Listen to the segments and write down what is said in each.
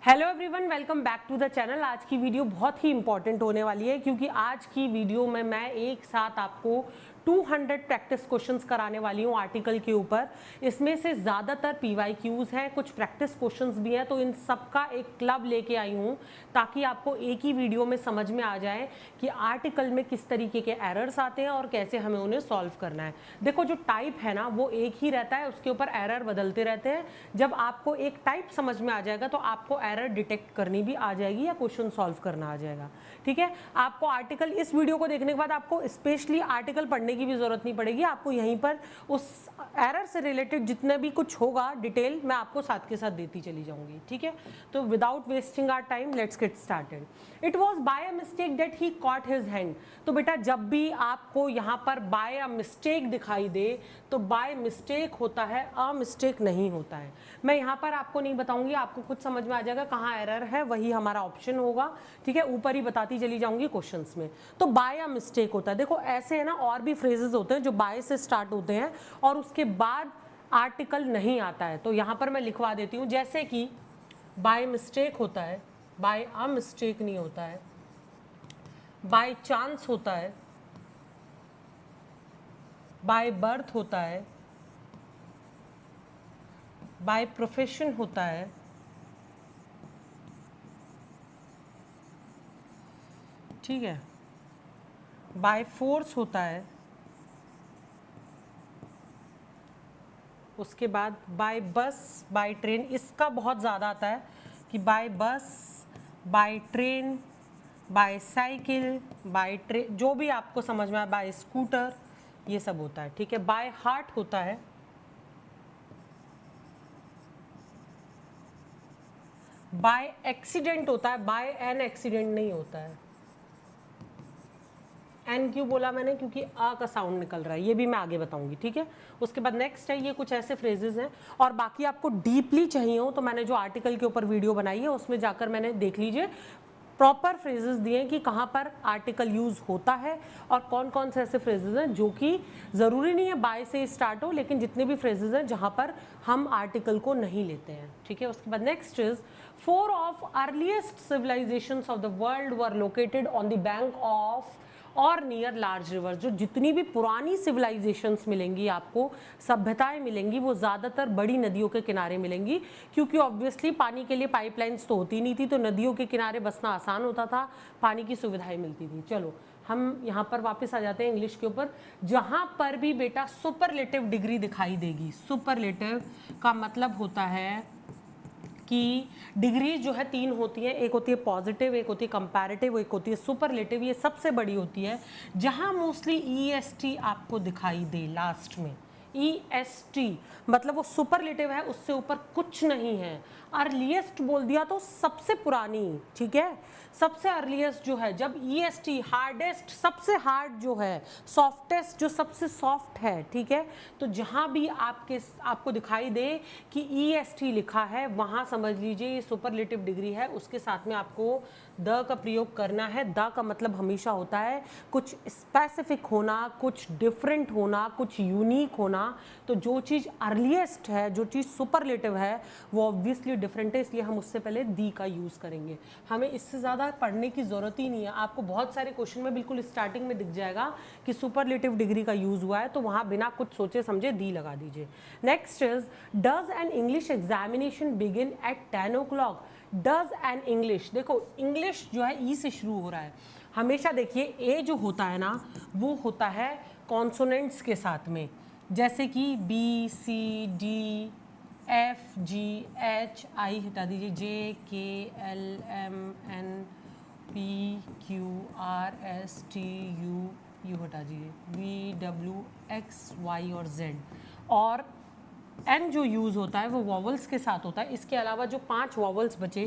Hello everyone, welcome back to the channel. आज की video बहुत ही इंपॉर्टेंट होने वाली है क्योंकि आज की वीडियो में मैं एक साथ आपको 200 प्रैक्टिस क्वेश्चंस कराने वाली हूँ आर्टिकल के ऊपर। इसमें से ज़्यादातर पीवाईक्यूज हैं, कुछ प्रैक्टिस क्वेश्चंस भी हैं, तो इन सब का एक क्लब लेके आई हूँ ताकि आपको एक ही वीडियो में समझ में आ जाए कि आर्टिकल में किस तरीके के एरर्स आते हैं और कैसे हमें उन्हें सॉल्व करना है। देखो, जो टाइप है ना वो एक ही रहता है, उसके ऊपर एरर बदलते रहते हैं। जब आपको एक टाइप समझ में आ जाएगा तो आपको एरर डिटेक्ट करनी भी आ जाएगी या क्वेश्चन सॉल्व करना आ जाएगा। ठीक है, आपको आर्टिकल, इस वीडियो को देखने के बाद आपको स्पेशली आर्टिकल पढ़ने की भी जरूरत नहीं पड़ेगी। आपको यहीं पर उस एरर से रिलेटेड जितने भी कुछ होगा डिटेल मैं आपको साथ के साथ देती चली जाऊंगी। ठीक है, तो without wasting our time let's get started. It was by a mistake that he caught his hand. तो बेटा, जब भी आपको यहाँ पर बाय अ मिस्टेक दिखाई दे तो बाय मिस्टेक होता है, अ मिस्टेक नहीं होता है। मैं यहाँ पर आपको नहीं बताऊंगी, आपको खुद समझ में आ जाएगा कहाँ एरर है, वही हमारा ऑप्शन होगा। ठीक है, ऊपर ही बताती चली जाऊंगी क्वेश्चंस में। तो बाय अ मिस्टेक होता है। देखो, ऐसे है ना, और भी फ्रेजेस होते हैं जो बाय से स्टार्ट होते हैं और उसके बाद आर्टिकल नहीं आता है। तो यहाँ पर मैं लिखवा देती हूँ, जैसे कि बाय मिस्टेक होता है, बाय अ मिस्टेक नहीं होता है, बाय चांस होता है, बाय बर्थ होता है, बाय प्रोफेशन होता है, ठीक है, बाय फोर्स होता है, उसके बाद बाय बस, बाय ट्रेन। इसका बहुत ज़्यादा आता है कि by bus, by train, by cycle, by train, जो भी आपको समझ में आए, बाय स्कूटर, ये सब होता है। ठीक है, बाय हार्ट होता है, बाय एक्सीडेंट होता है, बाय एन एक्सीडेंट नहीं होता है। एन क्यों बोला मैंने? क्योंकि आ का साउंड निकल रहा है, ये भी मैं आगे बताऊंगी। ठीक है, उसके बाद नेक्स्ट है, ये कुछ ऐसे फ्रेजेस हैं और बाकी आपको डीपली चाहिए हो तो मैंने जो आर्टिकल के ऊपर वीडियो बनाई है उसमें जाकर मैंने देख लीजिए, प्रॉपर फ्रेजेस दिए हैं कि कहाँ पर आर्टिकल यूज होता है और कौन कौन से ऐसे फ्रेजेस हैं जो कि ज़रूरी नहीं है बाय से स्टार्ट हो, लेकिन जितने भी फ्रेजेस हैं जहाँ पर हम आर्टिकल को नहीं लेते हैं। ठीक है, उसके बाद next is, 4 of earliest civilizations of the world were located on the bank of or near large rivers. जो जितनी भी पुरानी सिविलाइजेशंस मिलेंगी आपको, सभ्यताएं मिलेंगी, वो ज़्यादातर बड़ी नदियों के किनारे मिलेंगी क्योंकि ऑब्वियसली पानी के लिए पाइपलाइंस तो होती नहीं थी, तो नदियों के किनारे बसना आसान होता था, पानी की सुविधाएं मिलती थी। चलो, हम यहाँ पर वापस आ जाते हैं इंग्लिश के ऊपर। जहाँ पर भी बेटा सुपरलेटिव डिग्री दिखाई देगी, सुपरलेटिव का मतलब होता है कि डिग्री जो है 3 होती है, एक होती है पॉजिटिव, एक होती है कंपैरेटिव, एक होती है सुपरलेटिव। ये सबसे बड़ी होती है। जहां मोस्टली ईएसटी आपको दिखाई दे लास्ट में, ईएसटी मतलब वो सुपरलेटिव है, उससे ऊपर कुछ नहीं है। अर्लीस्ट बोल दिया तो सबसे पुरानी। ठीक है, सबसे अर्लीस्ट जो है, जब ईएसटी हार्डेस्ट, सबसे हार्ड जो है, सॉफ्टेस्ट जो सबसे सॉफ्ट है। ठीक है, तो जहां भी आपको दिखाई दे कि ईएसटी लिखा है, वहां समझ लीजिए ये सुपरलेटिव डिग्री है। उसके साथ में आपको द का प्रयोग करना है। द का मतलब हमेशा होता है कुछ स्पेसिफिक होना, कुछ डिफरेंट होना, कुछ यूनिक होना। तो जो चीज़ अर्लीस्ट है, जो चीज़ सुपरलेटिव है, वो ऑब्वियसली डिफरेंट है, इसलिए हम उससे पहले दी का यूज़ करेंगे। हमें इससे ज़्यादा पढ़ने की ज़रूरत ही नहीं है। आपको बहुत सारे क्वेश्चन में बिल्कुल स्टार्टिंग में दिख जाएगा कि सुपरलेटिव डिग्री का यूज़ हुआ है, तो वहाँ बिना कुछ सोचे समझे दी लगा दीजिए। Next is, does an English examination begin eight 10 o'clock? Does an English, देखो इंग्लिश जो है ई से शुरू हो रहा है। हमेशा देखिए ए जो होता है ना, वो होता है कॉन्सोनेंट्स के साथ में, जैसे कि B, C, D, F, G, H, I हटा दीजिए, J, K, L, M, N, P, Q, R, S, T, U हटा दीजिए, वी, डब्ल्यू, एक्स, वाई और जेड। और एन जो यूज़ होता है वो वॉवल्स के साथ होता है। इसके अलावा जो 5 वॉवल्स बचे,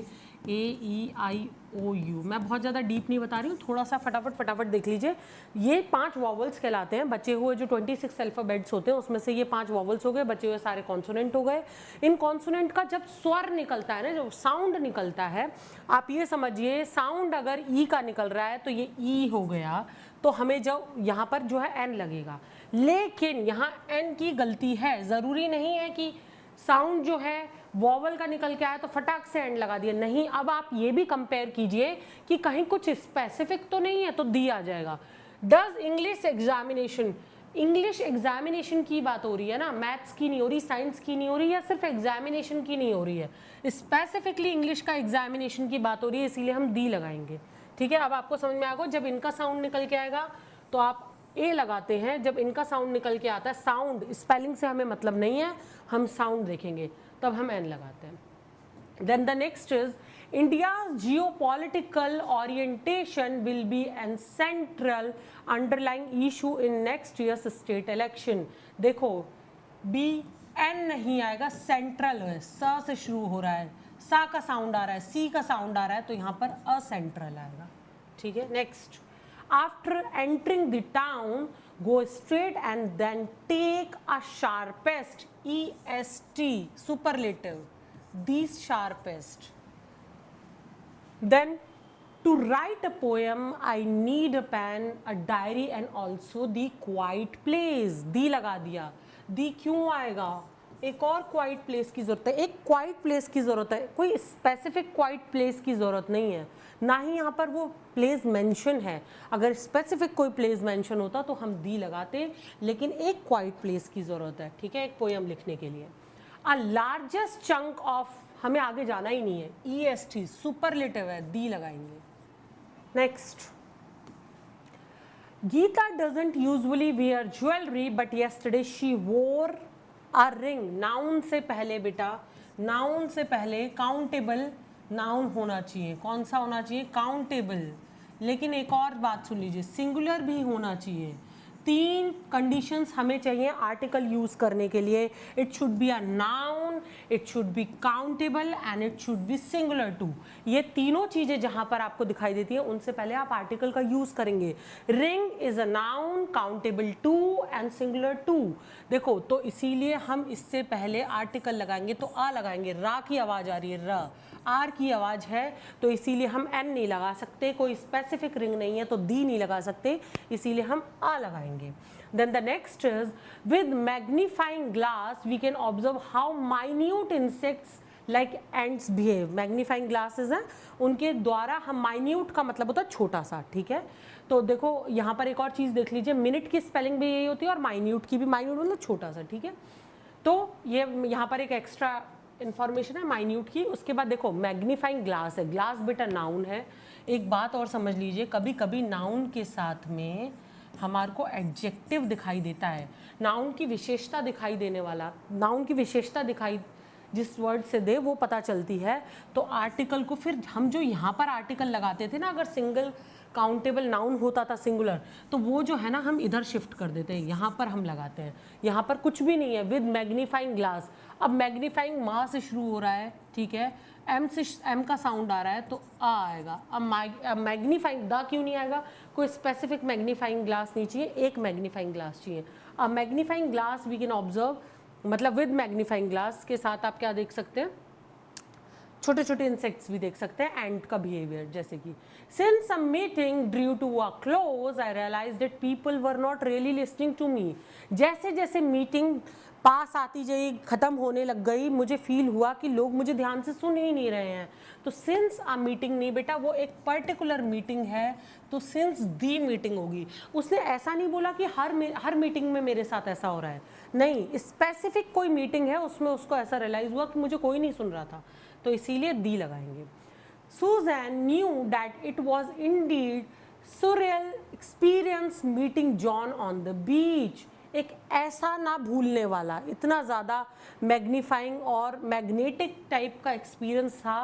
ए, ई, आई, ओ, यू, मैं बहुत ज़्यादा डीप नहीं बता रही हूँ, थोड़ा सा फटाफट देख लीजिए। ये 5 वॉवल्स कहलाते हैं। बचे हुए जो 26 अल्फ़ाबेट्स होते हैं उसमें से ये 5 वॉवल्स हो गए, बचे हुए सारे कॉन्सोनेंट हो गए। इन कॉन्सोनेंट का जब स्वर निकलता है ना, जो साउंड निकलता है, आप ये समझिए साउंड अगर ई का निकल रहा है तो ये ई हो गया, तो हमें जो यहाँ पर जो है एन लगेगा। लेकिन यहाँ एन की गलती है, ज़रूरी नहीं है कि साउंड जो है वॉवल का निकल के आया तो फटाक से एंड लगा दिया, नहीं। अब आप ये भी कंपेयर कीजिए कि कहीं कुछ स्पेसिफिक तो नहीं है, तो दी आ जाएगा। Does English examination, English examination की बात हो रही है ना, मैथ्स की नहीं हो रही, साइंस की नहीं हो रही, या सिर्फ एग्जामिनेशन की नहीं हो रही है, स्पेसिफिकली इंग्लिश का एग्जामिनेशन की बात हो रही है, इसीलिए हम दी लगाएंगे। ठीक है, अब आपको समझ में आएगा, जब इनका साउंड निकल के आएगा तो आप ए लगाते हैं, जब इनका साउंड निकल के आता है, साउंड स्पेलिंग से हमें मतलब नहीं है, हम साउंड देखेंगे, तब हम एन लगाते हैं। Then the next is India's geopolitical orientation will be an central underlying issue in next year's state election. देखो बी एन नहीं आएगा, सेंट्रल है, स से शुरू हो रहा है, सा का साउंड आ रहा है, सी का साउंड आ रहा है, तो यहाँ पर अ सेंट्रल आएगा। ठीक है, next, after entering the town go straight and then take a sharpest, est, superlative, these sharpest. Then to write a poem I need a pen, a diary and also the quiet place. दी लगा दिया, दी क्यों आएगा, एक और quite place की ज़रूरत है, एक क्वाइट प्लेस की ज़रूरत है, कोई स्पेसिफिक क्वाइट प्लेस की ज़रूरत नहीं है, ना ही यहाँ पर वो प्लेस मेंशन है। अगर स्पेसिफिक कोई प्लेस मेंशन होता तो हम दी लगाते, लेकिन एक क्वाइट प्लेस की ज़रूरत है। ठीक है, एक पोएम लिखने के लिए। अ लार्जेस्ट चंक ऑफ, हमें आगे जाना ही नहीं है, EST सुपरलेटिव है, दी लगाएंगे। Next, Geeta doesn't usually wear jewellery but yesterday she wore a ring. Noun से पहले बेटा, नाउन से पहले काउंटेबल नाउन होना चाहिए। कौन सा होना चाहिए, काउंटेबल। लेकिन एक और बात सुन लीजिए, सिंगुलर भी होना चाहिए। तीन कंडीशंस हमें चाहिए आर्टिकल यूज करने के लिए, it should be a noun, it should be countable and it should be singular too. ये तीनों चीजें जहां पर आपको दिखाई देती है, उनसे पहले आप आर्टिकल का यूज करेंगे। Ring is a noun, countable too and singular too. देखो, तो इसीलिए हम इससे पहले आर्टिकल लगाएंगे, तो आ लगाएंगे, रा की आवाज आ रही है, र, आर की आवाज है, तो इसीलिए हम एन नहीं लगा सकते। कोई स्पेसिफिक रिंग नहीं है तो दी नहीं लगा सकते, इसीलिए हम आ लगाएंगे। Then the next is with magnifying glass we can observe how minute insects like ants behave. Magnifying glasses हैं, उनके द्वारा हम minute का मतलब होता है छोटा सा। ठीक है, तो देखो यहाँ पर एक और चीज़ देख लीजिए, मिनट की स्पेलिंग भी यही होती है और माइन्यूट की भी, माइन्यूट मतलब छोटा सा। ठीक है, तो ये यहाँ पर एक एक्स्ट्रा इन्फॉर्मेशन है माइन्यूट की। उसके बाद देखो मैग्नीफाइंग ग्लास है, ग्लास बेटा नाउन है। एक बात और समझ लीजिए, कभी कभी नाउन के साथ में हमारे को एडजेक्टिव दिखाई देता है, नाउन की विशेषता दिखाई देने वाला, नाउन की विशेषता दिखाई जिस वर्ड से दे वो पता चलती है, तो आर्टिकल को फिर हम जो यहाँ पर आर्टिकल लगाते थे ना, अगर सिंगल काउंटेबल नाउन होता था सिंगुलर, तो वो जो है ना हम इधर शिफ्ट कर देते हैं, यहाँ पर हम लगाते हैं। यहाँ पर कुछ भी नहीं है, विद मैग्नीफाइंग ग्लास। अब मैग्नीफाइंग मा से शुरू हो रहा है, ठीक है, एम से, एम का साउंड आ रहा है तो आ आएगा। अब मैग्नीफाइंग दा क्यों नहीं आएगा, कोई स्पेसिफिक मैग्नीफाइंग ग्लास नहीं चाहिए, एक मैग्नीफाइंग ग्लास चाहिए। अब magnifying glass we can observe, मतलब विद मैग्नीफाइंग ग्लास के साथ आप क्या देख सकते हैं, छोटे छोटे इंसेक्ट्स भी देख सकते हैं, एंट का बिहेवियर, जैसे कि since a meeting drew to a close I realise that people were not really listening to me. जैसे जैसे मीटिंग पास आती गई, ख़त्म होने लग गई, मुझे फील हुआ कि लोग मुझे ध्यान से सुन ही नहीं रहे हैं। तो सिंस अ मीटिंग नहीं बेटा, वो एक पर्टिकुलर मीटिंग है, तो सिंस दी मीटिंग होगी। उसने ऐसा नहीं बोला कि हर मीटिंग में मेरे साथ ऐसा हो रहा है, नहीं, स्पेसिफिक कोई मीटिंग है उसमें उसको ऐसा रियलाइज़ हुआ कि मुझे कोई नहीं सुन रहा था, तो इसीलिए दी लगाएंगे। Susan knew that it was indeed surreal experience meeting John on the beach। एक ऐसा ना भूलने वाला, इतना ज़्यादा मैग्नीफाइंग और मैग्नेटिक टाइप का एक्सपीरियंस था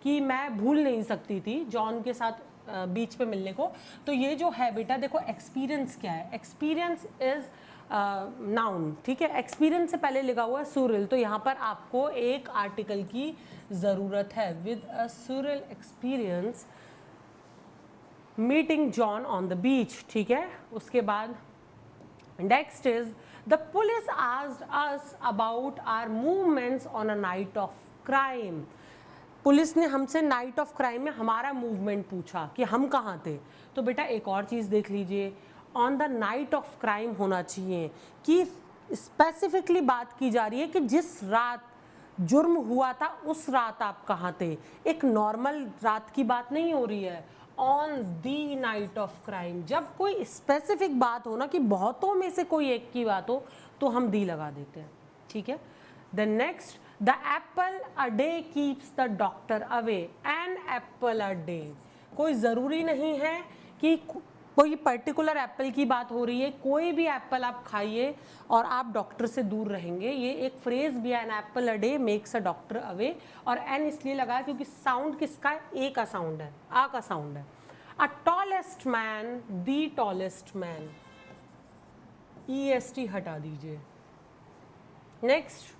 कि मैं भूल नहीं सकती थी जॉन के साथ बीच पे मिलने को। तो ये जो है बेटा देखो, एक्सपीरियंस क्या है, एक्सपीरियंस इज नाउन, ठीक है, एक्सपीरियंस से पहले लिखा हुआ है सुरिल, तो यहाँ पर आपको एक आर्टिकल की ज़रूरत है, with a surreal experience meeting John on the beach. ठीक है, उसके बाद next is the police asked us about our movements on a night of crime. Police ने हमसे नाइट ऑफ क्राइम में हमारा मूवमेंट पूछा कि हम कहाँ थे। तो बेटा एक और चीज़ देख लीजिए, on the night of crime होना चाहिए कि स्पेसिफिकली बात की जा रही है कि जिस रात जुर्म हुआ था उस रात आप कहाँ थे। एक नॉर्मल रात की बात नहीं हो रही है, on the night of crime. जब कोई स्पेसिफिक बात हो ना कि बहुतों में से कोई एक की बात हो तो हम दी लगा देते हैं, ठीक है। The next, the apple a day keeps the doctor away. An apple a day, कोई ज़रूरी नहीं है कि कोई पर्टिकुलर एप्पल की बात हो रही है, कोई भी एप्पल आप खाइए और आप डॉक्टर से दूर रहेंगे। ये एक फ्रेज भी है, an apple a day makes a doctor away. और एन इसलिए लगा क्योंकि साउंड किसका है, ए का साउंड है, आ का साउंड है। A tallest man, the tallest man, EST हटा दीजिए। Next,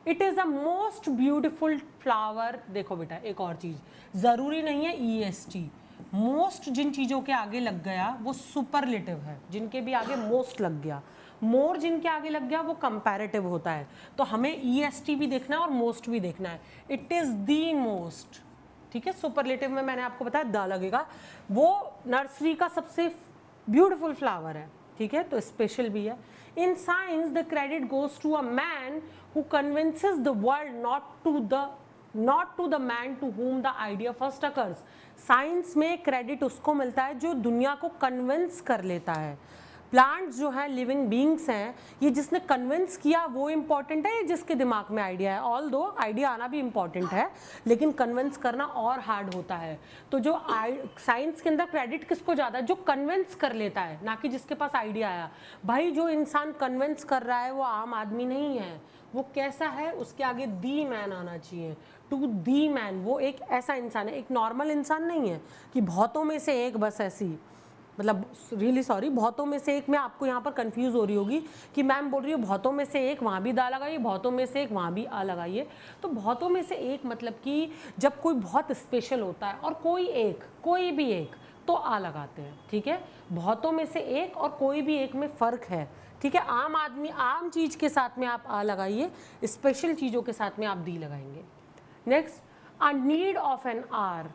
it is the most beautiful flower. देखो बेटा एक और चीज़, ज़रूरी नहीं है EST। मोस्ट जिन चीज़ों के आगे लग गया वो सुपरलेटिव है, जिनके भी आगे मोस्ट लग गया। मोर जिनके आगे लग गया वो कंपैरेटिव होता है। तो हमें EST भी देखना है और मोस्ट भी देखना है। इट इज़ दी मोस्ट, ठीक है। सुपरलेटिव में मैंने आपको बताया द लगेगा। वो नर्सरी का सबसे ब्यूटिफुल फ्लावर है, ठीक है, तो स्पेशल भी है। In science the credit goes to a man who convinces the world, not to the man to whom the idea first occurs. Science में क्रेडिट उसको मिलता है जो दुनिया को कन्विंस कर लेता है। प्लांट्स जो है लिविंग बींग्स हैं, ये जिसने कन्विंस किया वो इम्पॉर्टेंट है या जिसके दिमाग में आइडिया है। ऑल दो आइडिया आना भी इम्पॉर्टेंट है, लेकिन कन्विंस करना और हार्ड होता है। तो जो साइंस के अंदर क्रेडिट किसको ज़्यादा है, जो कन्विंस कर लेता है, ना कि जिसके पास आइडिया आया। भाई जो इंसान कन्विंस कर रहा है वो आम आदमी नहीं है, वो कैसा है, उसके आगे दी मैन आना चाहिए। टू दी मैन, वो एक ऐसा इंसान है, एक नॉर्मल इंसान नहीं है कि बहुतों में से एक, बस ऐसी, मतलब रियली सॉरी, बहुतों में से एक में आपको यहाँ पर कंफ्यूज हो रही होगी कि मैम बोल रही है बहुतों में से एक, वहाँ भी दा लगाइए, बहुतों में से एक वहाँ भी आ लगाइए। तो बहुतों में से एक मतलब कि जब कोई बहुत स्पेशल होता है और कोई एक, कोई भी एक, तो आ लगाते हैं, ठीक है। बहुतों में से एक और कोई भी एक में फ़र्क है, ठीक है। आम आदमी, आम चीज़ के साथ में आप आ लगाइए, स्पेशल चीज़ों के साथ में आप दी लगाएंगे। Next, a need of an hour.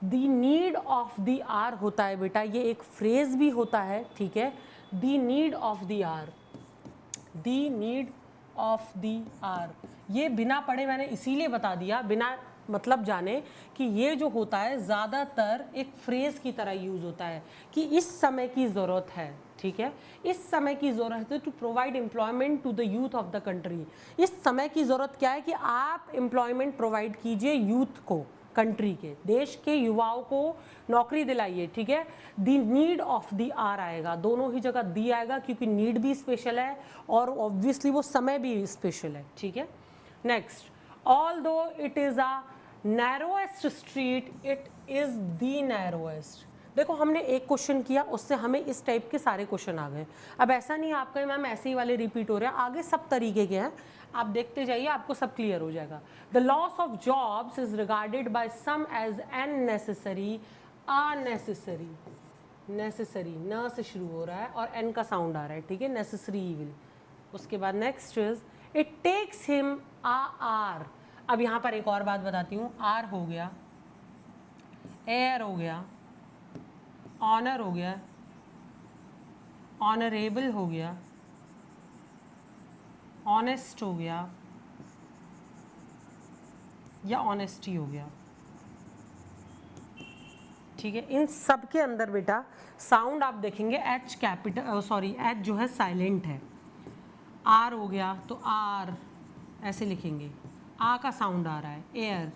The need of the hour होता है बेटा, ये एक फ्रेज भी होता है, ठीक है। The need of the hour, the need of the hour, ये बिना पढ़े मैंने इसीलिए बता दिया, बिना मतलब जाने कि ये जो होता है ज़्यादातर एक फ्रेज की तरह यूज़ होता है कि इस समय की ज़रूरत है, ठीक है। इस समय की ज़रूरत है to provide employment to the youth of the country. इस समय की ज़रूरत क्या है कि आप एम्प्लॉयमेंट प्रोवाइड कीजिए यूथ को, कंट्री के, देश के युवाओं को नौकरी दिलाइए, ठीक है। The need of the hour आएगा, दोनों ही जगह दी आएगा क्योंकि नीड भी स्पेशल है और ऑब्वियसली वो समय भी स्पेशल है, ठीक है। नेक्स्ट, ऑल दो it is a narrowest street, it is the narrowest. देखो हमने एक क्वेश्चन किया, उससे हमें इस टाइप के सारे क्वेश्चन आ गए। अब ऐसा नहीं आपका मैम ऐसे ही वाले रिपीट हो रहे हैं, आगे सब तरीके के हैं, आप देखते जाइए, आपको सब क्लियर हो जाएगा। The loss of jobs is regarded by some as unnecessary, unnecessary, necessary न से शुरू हो रहा है और एन का साउंड आ रहा है, ठीक है, नेसेसरी इविल। उसके बाद next is it takes him a hour. अब यहाँ पर एक और बात बताती हूँ, आर हो गया, एयर हो गया, ऑनर हो गया, ऑनरेबल हो गया, ऑनेस्ट हो गया या ऑनेस्टी हो गया, ठीक है। इन सब के अंदर बेटा साउंड आप देखेंगे एच कैपिटल, सॉरी एच जो है साइलेंट है। आर हो गया तो आर ऐसे लिखेंगे, आ का साउंड आ रहा है, एयर,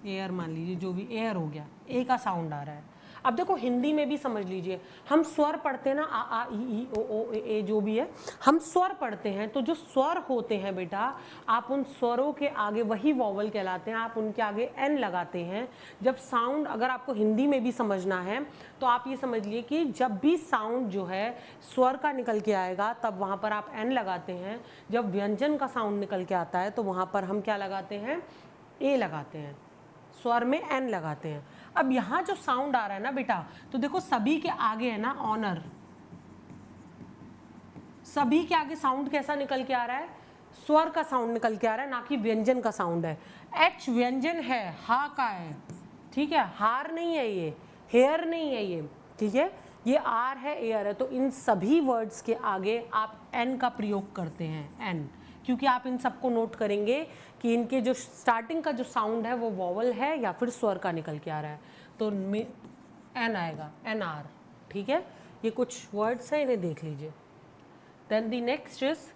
एयर मान लीजिए, जो भी एयर हो गया, ए का साउंड आ रहा है। अब देखो हिंदी में भी समझ लीजिए, हम स्वर पढ़ते हैं ना, आ ई ओ ओ ए जो भी है, हम स्वर पढ़ते हैं, तो जो स्वर होते हैं बेटा, आप उन स्वरों के आगे, वही वॉवल कहलाते हैं, आप उनके आगे एन लगाते हैं। जब साउंड, अगर आपको हिंदी में भी समझना है तो आप ये समझ लिए कि जब भी साउंड जो है स्वर का निकल के आएगा तब वहाँ पर आप एन लगाते हैं। जब व्यंजन का साउंड निकल के आता है तो वहाँ पर हम क्या लगाते हैं, ए लगाते हैं, स्वर में एन लगाते हैं। अब यहाँ जो साउंड आ रहा है ना बेटा, तो देखो सभी के आगे है ना ऑनर, सभी के आगे साउंड कैसा निकल के आ रहा है, स्वर का साउंड निकल के आ रहा है, ना कि व्यंजन का साउंड है। एच व्यंजन है, हा का है, ठीक है, हार नहीं है ये, हेयर नहीं है ये, ठीक है, ये आर है, एयर है। तो इन सभी वर्ड्स के आगे आप एन का प्रयोग करते हैं, एन, क्योंकि आप इन सबको नोट करेंगे कि इनके जो स्टार्टिंग का जो साउंड है वो वॉवल है या फिर स्वर का निकल के आ रहा है। तो एन आएगा, एन आर, ठीक है। ये कुछ वर्ड्स हैं, इन्हें देख लीजिए। Then the next is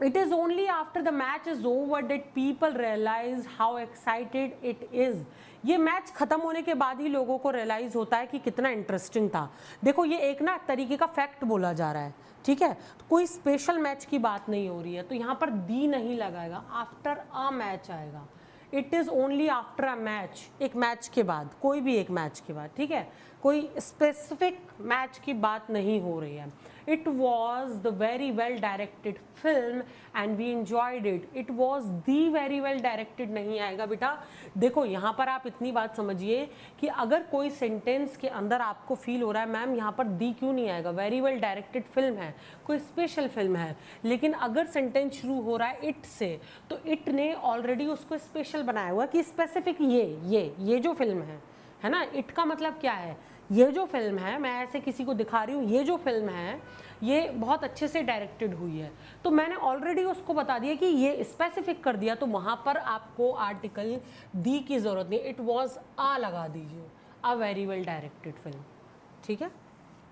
It is only after the match is over that people realize how excited it is. ये मैच खत्म होने के बाद ही लोगों को रियलाइज होता है कि कितना इंटरेस्टिंग था। देखो ये एक ना तरीके का फैक्ट बोला जा रहा है, ठीक है। तो कोई स्पेशल मैच की बात नहीं हो रही है, तो यहाँ पर दी नहीं लगाएगा, आफ्टर अ मैच आएगा। It is only after a match, एक मैच के बाद, कोई भी एक मैच के बाद, ठीक है। कोई स्पेसिफिक मैच की बात नहीं हो रही है। It was the very well directed film and we enjoyed it. It was the very well directed नहीं आएगा बेटा। देखो यहाँ पर आप इतनी बात समझिए कि अगर कोई सेंटेंस के अंदर आपको फील हो रहा है मैम यहाँ पर दी क्यों नहीं आएगा, वेरी वेल डायरेक्टेड फिल्म है, कोई स्पेशल फिल्म है, लेकिन अगर सेंटेंस शुरू हो रहा है इट से, तो इट ने ऑलरेडी उसको स्पेशल बनाया हुआ कि स्पेसिफिक ये जो फिल्म है ना। इट का मतलब क्या है, ये जो फिल्म है, मैं ऐसे किसी को दिखा रही हूँ, ये जो फिल्म है ये बहुत अच्छे से डायरेक्टेड हुई है, तो मैंने ऑलरेडी उसको बता दिया कि ये स्पेसिफिक कर दिया, तो वहाँ पर आपको आर्टिकल दी की ज़रूरत नहीं, इट वॉज आ लगा दीजिए, a very well directed film, ठीक है।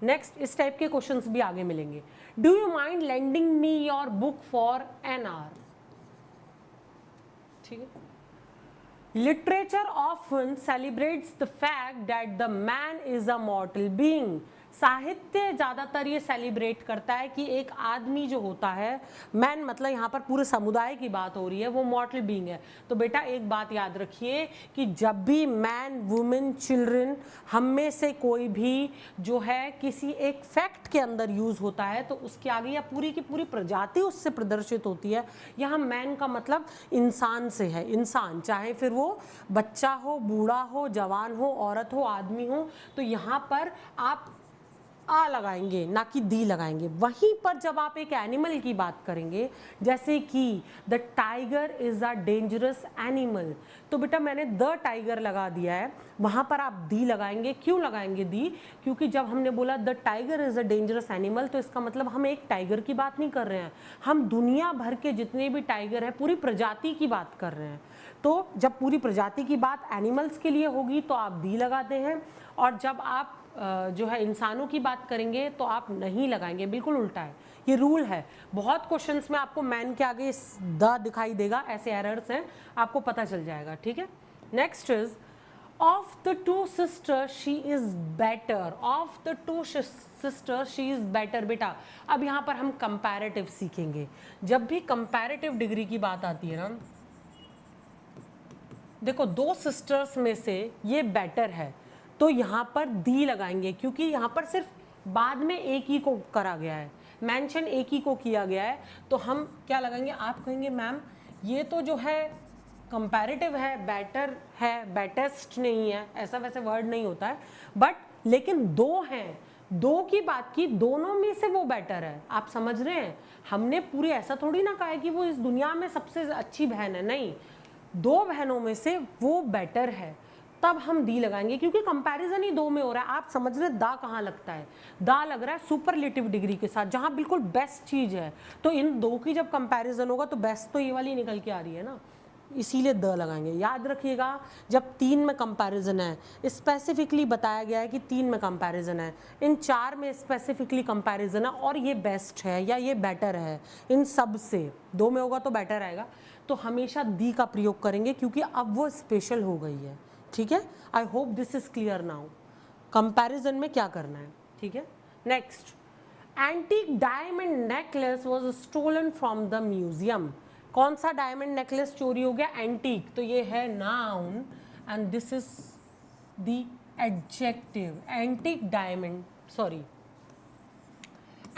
नेक्स्ट इस टाइप के क्वेश्चंस भी आगे मिलेंगे। Do you mind lending me your book for an hour, ठीक है। Literature often celebrates the fact that the man is a mortal being. साहित्य ज़्यादातर ये सेलिब्रेट करता है कि एक आदमी जो होता है, मैन मतलब यहाँ पर पूरे समुदाय की बात हो रही है, वो मॉर्टल बीइंग है। तो बेटा एक बात याद रखिए कि जब भी मैन, वुमेन, चिल्ड्रन, हम में से कोई भी जो है किसी एक फैक्ट के अंदर यूज़ होता है तो उसके आगे या पूरी की पूरी प्रजाति उससे प्रदर्शित होती है। यहाँ मैन का मतलब इंसान से है, इंसान, चाहे फिर वो बच्चा हो, बूढ़ा हो, जवान हो, औरत हो, आदमी हो। तो यहाँ पर आप आ लगाएंगे, ना कि दी लगाएंगे। वहीं पर जब आप एक एनिमल की बात करेंगे, जैसे कि the tiger is a dangerous animal, तो बेटा मैंने द टाइगर लगा दिया है, वहाँ पर आप दी लगाएंगे। क्यों लगाएंगे दी? क्योंकि जब हमने बोला the tiger is a dangerous animal, तो इसका मतलब हम एक टाइगर की बात नहीं कर रहे हैं, हम दुनिया भर के जितने भी टाइगर हैं पूरी प्रजाति की बात कर रहे हैं। तो जब पूरी प्रजाति की बात एनिमल्स के लिए होगी तो आप दी लगाते हैं, और जब आप जो है इंसानों की बात करेंगे तो आप नहीं लगाएंगे, बिल्कुल उल्टा है, ये रूल है। बहुत क्वेश्चंस में आपको मैन के आगे द दिखाई देगा, ऐसे एरर्स हैं, आपको पता चल जाएगा, ठीक है। Next is of the two sisters she is better, of the two sisters she is better. बेटा अब यहाँ पर हम कंपैरेटिव सीखेंगे। जब भी कंपैरेटिव डिग्री की बात आती है ना, देखो दो सिस्टर्स में से ये बेटर है, तो यहाँ पर दी लगाएंगे, क्योंकि यहाँ पर सिर्फ बाद में एक ही को करा गया है, मेंशन एक ही को किया गया है, तो हम क्या लगाएंगे? आप कहेंगे मैम ये तो जो है कंपैरेटिव है, बेटर है, बेटेस्ट नहीं है, ऐसा वैसे वर्ड नहीं होता है, बट लेकिन दो हैं, दो की बात की, दोनों में से वो बेटर है। आप समझ रहे हैं? हमने पूरी ऐसा थोड़ी ना कहा है कि वो इस दुनिया में सबसे अच्छी बहन है, नहीं, दो बहनों में से वो बेटर है, तब हम दी लगाएंगे, क्योंकि कंपैरिजन ही दो में हो रहा है। आप समझ रहे दा कहाँ लगता है? दा लग रहा है सुपरलेटिव डिग्री के साथ, जहाँ बिल्कुल बेस्ट चीज़ है। तो इन दो की जब कंपैरिजन होगा तो बेस्ट तो ये वाली निकल के आ रही है ना, इसीलिए द लगाएंगे। याद रखिएगा जब तीन में कंपैरिजन है, स्पेसिफिकली बताया गया है कि तीन में कंपैरिजन है, इन चार में स्पेसिफिकली कंपैरिजन है और ये बेस्ट है या ये बेटर है, इन सब से दो में होगा तो बेटर आएगा, तो हमेशा दी का प्रयोग करेंगे, क्योंकि अब वो स्पेशल हो गई है, ठीक है। I hope this is clear now, comparison में क्या करना है, ठीक है। Next, antique diamond necklace was stolen from the museum. कौन सा डायमंड नेकलेस चोरी हो गया? एंटीक, तो ये है noun and this is the adjective. Antique diamond, sorry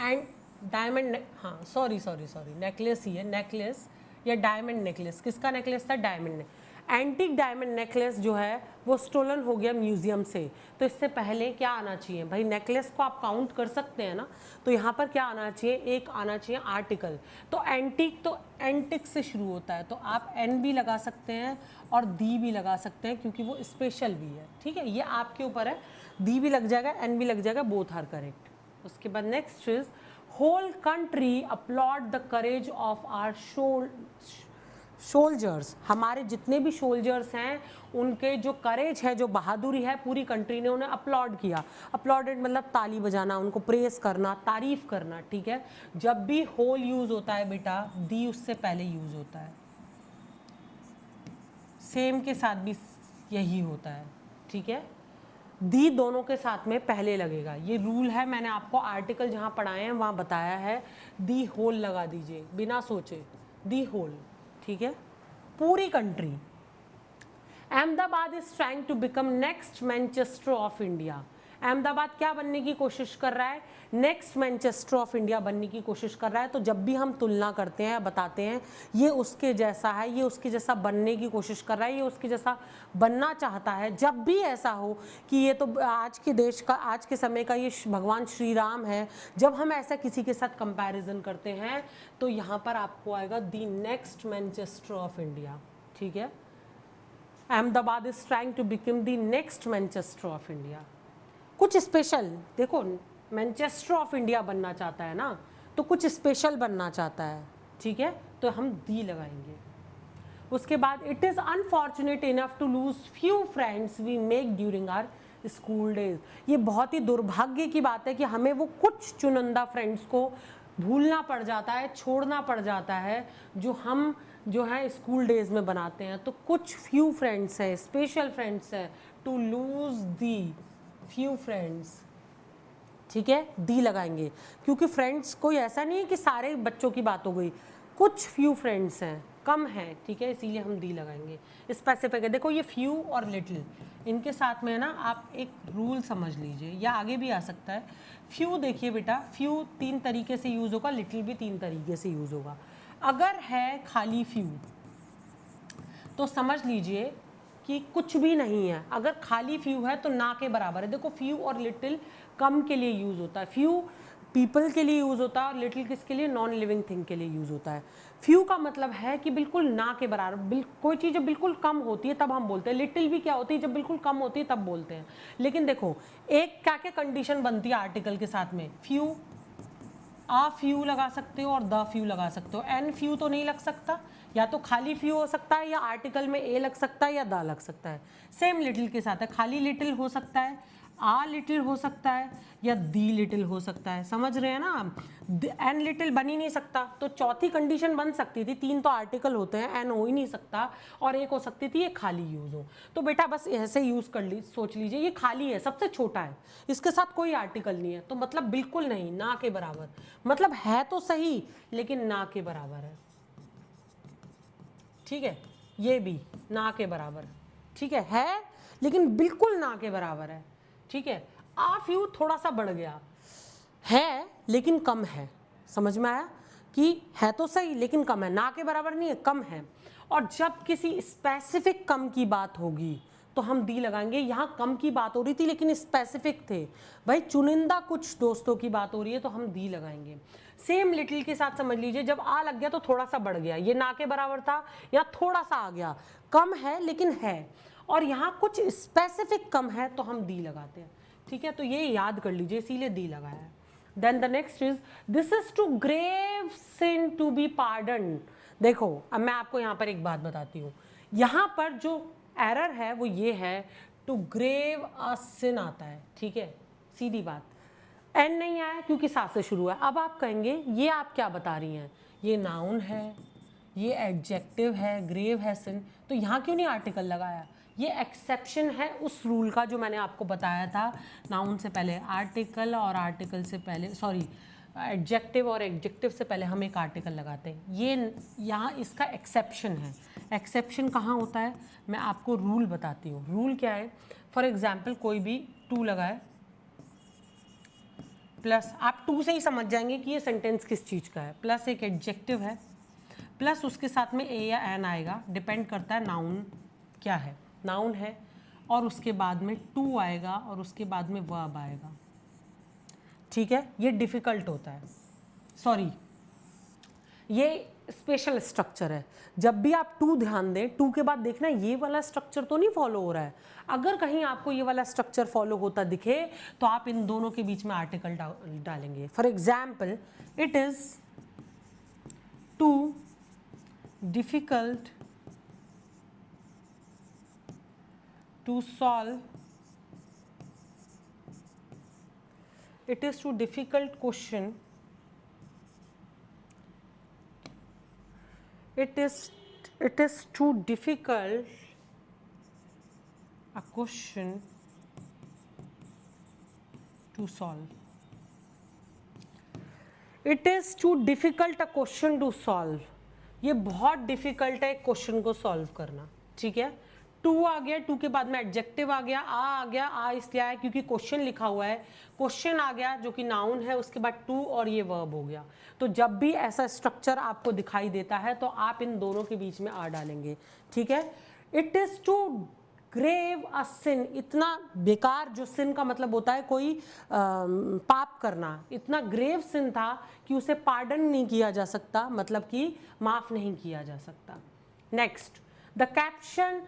and diamond, हाँ सॉरी, नेकलेस ही है, नेकलेस या डायमंड नेकलेस, किसका नेकलेस था? डायमंड। एंटीक डायमंड नेकलेस जो है वो स्टोलन हो गया म्यूजियम से। तो इससे पहले क्या आना चाहिए भाई? नेकलेस को आप काउंट कर सकते हैं ना, तो यहाँ पर क्या आना चाहिए? एक आना चाहिए आर्टिकल। तो एंटीक तो एंटिक से शुरू होता है, तो आप एन भी लगा सकते हैं और दी भी लगा सकते हैं, क्योंकि वो स्पेशल भी है, ठीक है। ये आपके ऊपर है, दी भी लग जाएगा, एन भी लग जाएगा, बोथ आर करेक्ट। उसके बाद next is whole country applaud the courage of our soldiers, हमारे जितने भी सोल्जर्स हैं उनके जो करेज है, जो बहादुरी है, पूरी कंट्री ने उन्हें अपलॉड किया। अपलॉडेड मतलब ताली बजाना, उनको प्रेस करना, तारीफ करना, ठीक है। जब भी होल यूज होता है बेटा, दी उससे पहले यूज होता है। सेम के साथ भी यही होता है, ठीक है। दी दोनों के साथ में पहले लगेगा, ये रूल है। मैंने आपको आर्टिकल जहां पढ़ाए हैं वहां बताया है, दी होल लगा दीजिए बिना सोचे, दी होल, ठीक है, पूरी country. Ahmedabad is trying to become next Manchester of India. Ahmedabad क्या बनने की कोशिश कर रहा है? नेक्स्ट मैनचेस्टर ऑफ इंडिया बनने की कोशिश कर रहा है। तो जब भी हम तुलना करते हैं, बताते हैं ये उसके जैसा है, ये उसके जैसा बनने की कोशिश कर रहा है, ये उसके जैसा बनना चाहता है, जब भी ऐसा हो कि ये तो आज के देश का, आज के समय का ये भगवान श्री राम है, जब हम ऐसा किसी के साथ कंपैरिजन करते हैं तो यहाँ पर आपको आएगा the next Manchester of India, ठीक है। Ahmedabad is trying to become the next Manchester of India. कुछ स्पेशल, देखो मैनचेस्टर ऑफ इंडिया बनना चाहता है ना, तो कुछ स्पेशल बनना चाहता है, ठीक है, तो हम दी लगाएंगे। उसके बाद it is unfortunate enough to lose few friends we make during our school days. ये बहुत ही दुर्भाग्य की बात है कि हमें वो कुछ चुनिंदा फ्रेंड्स को भूलना पड़ जाता है, छोड़ना पड़ जाता है, जो हम जो है स्कूल डेज में बनाते हैं। तो कुछ फ्यू फ्रेंड्स हैं, स्पेशल फ्रेंड्स हैं, to lose the few friends, ठीक है, दी लगाएंगे, क्योंकि फ्रेंड्स कोई ऐसा नहीं है कि सारे बच्चों की बात हो गई, कुछ फ्यू फ्रेंड्स हैं, कम है, ठीक है, इसीलिए हम दी लगाएंगे। स्पेसिफिक है, देखो ये फ्यू और लिटिल इनके साथ में है ना, आप एक रूल समझ लीजिए, या आगे भी आ सकता है। फ्यू देखिए बेटा, फ्यू 3 तरीके से यूज़ होगा, लिटिल भी 3 तरीके से यूज़ होगा। अगर है खाली फ्यू तो समझ लीजिए कि कुछ भी नहीं है। अगर खाली फ्यू है तो ना के बराबर है। देखो फ्यू और लिटिल कम के लिए यूज़ होता है, फ्यू पीपल के लिए यूज़ होता है, और लिटिल किसके लिए? नॉन लिविंग थिंग के लिए यूज़ होता है। फ्यू का मतलब है कि बिल्कुल ना के बराबर, कोई चीज़ जब बिल्कुल कम होती है तब हम बोलते हैं। लिटिल भी क्या होती है? जब बिल्कुल कम होती है तब बोलते हैं। लेकिन देखो एक क्या क्या कंडीशन बनती है आर्टिकल के साथ में, फ्यू, आ फ्यू लगा सकते हो और द फ्यू लगा सकते हो, एन फ्यू तो नहीं लग सकता, या तो खाली फ्यू हो सकता है, या आर्टिकल में ए लग सकता है, या द लग सकता है। सेम लिटिल के साथ है, खाली लिटिल हो सकता है, आ लिटिल हो सकता है, या दी लिटिल हो सकता है। समझ रहे हैं ना आप? एन लिटिल बन ही नहीं सकता, तो चौथी कंडीशन बन सकती थी, 3 तो आर्टिकल होते हैं, एन हो ही नहीं सकता, और एक हो सकती थी ये खाली यूज हो। तो बेटा बस ऐसे यूज कर ली, सोच लीजिए ये खाली है, सबसे छोटा है, इसके साथ कोई आर्टिकल नहीं है, तो मतलब बिल्कुल नहीं, ना के बराबर, मतलब है तो सही लेकिन ना के बराबर है, ठीक है। ये भी ना के बराबर, ठीक है लेकिन बिल्कुल ना के बराबर है, ठीक है। आ फ्यू थोड़ा सा बढ़ गया, है लेकिन कम है, समझ में आया कि है तो सही लेकिन कम है, ना के बराबर नहीं है, कम है। और जब किसी स्पेसिफिक कम की बात होगी तो हम दी लगाएंगे। यहाँ कम की बात हो रही थी लेकिन स्पेसिफिक थे, भाई चुनिंदा कुछ दोस्तों की बात हो रही है तो हम दी लगाएंगे। सेम लिटिल के साथ समझ लीजिए, जब आ लग गया तो थोड़ा सा बढ़ गया, ये ना के बराबर था या थोड़ा सा आ गया, कम है लेकिन है, और यहाँ कुछ स्पेसिफिक कम है तो हम दी लगाते हैं, ठीक है। तो ये याद कर लीजिए, इसीलिए दी लगाया है। Then the next is this is too grave sin to be pardon. देखो अब मैं आपको यहाँ पर एक बात बताती हूँ, यहाँ पर जो एरर है वो ये है, टू ग्रेव अ सिन आता है, ठीक है, सीधी बात। एन नहीं आया क्योंकि सा से शुरू है। अब आप कहेंगे ये आप क्या बता रही हैं, ये नाउन है, ये एडजेक्टिव है, ग्रेव है सिन, तो यहाँ क्यों नहीं आर्टिकल लगाया? ये एक्सेप्शन है उस रूल का जो मैंने आपको बताया था, नाउन से पहले आर्टिकल और आर्टिकल से पहले, सॉरी एडजेक्टिव और एडजेक्टिव से पहले हम एक आर्टिकल लगाते हैं। ये यहाँ इसका एक्सेप्शन है। एक्सेप्शन कहाँ होता है मैं आपको रूल बताती हूँ। रूल क्या है? फॉर एग्जाम्पल कोई भी टू लगाए प्लस, आप टू से ही समझ जाएंगे कि ये सेंटेंस किस चीज़ का है, प्लस एक एडजेक्टिव है, प्लस उसके साथ में ए या एन आएगा, डिपेंड करता है नाउन क्या है, नाउन है, और उसके बाद में टू आएगा और उसके बाद में वर्ब आएगा, ठीक है। ये डिफ़िकल्ट होता है, सॉरी ये स्पेशल स्ट्रक्चर है। जब भी आप टू ध्यान दें, टू के बाद देखना ये वाला स्ट्रक्चर तो नहीं फॉलो हो रहा है। अगर कहीं आपको ये वाला स्ट्रक्चर फॉलो होता दिखे तो आप इन दोनों के बीच में आर्टिकल डालेंगे। For example, it is too difficult to solve, it is too difficult question, it is too difficult a question to solve, it is too difficult a question to solve, ये बहुत डिफिकल्ट है एक question को solve करना। ठीक है, to आ गया, to के बाद में एडजेक्टिव आ गया, आ गया, आ इसलिए आया क्योंकि क्वेश्चन लिखा हुआ है, क्वेश्चन आ गया जो कि नाउन है, उसके बाद टू और ये वर्ब हो गया। तो जब भी ऐसा स्ट्रक्चर आपको दिखाई देता है तो आप इन दोनों के बीच में आ डालेंगे। ठीक है, इट इज टू ग्रेव अ सिन, इतना बेकार, जो सिन का मतलब होता है कोई पाप करना, इतना ग्रेव सिन था कि उसे पार्डन नहीं किया जा सकता, मतलब कि माफ नहीं किया जा सकता। Next, the caption,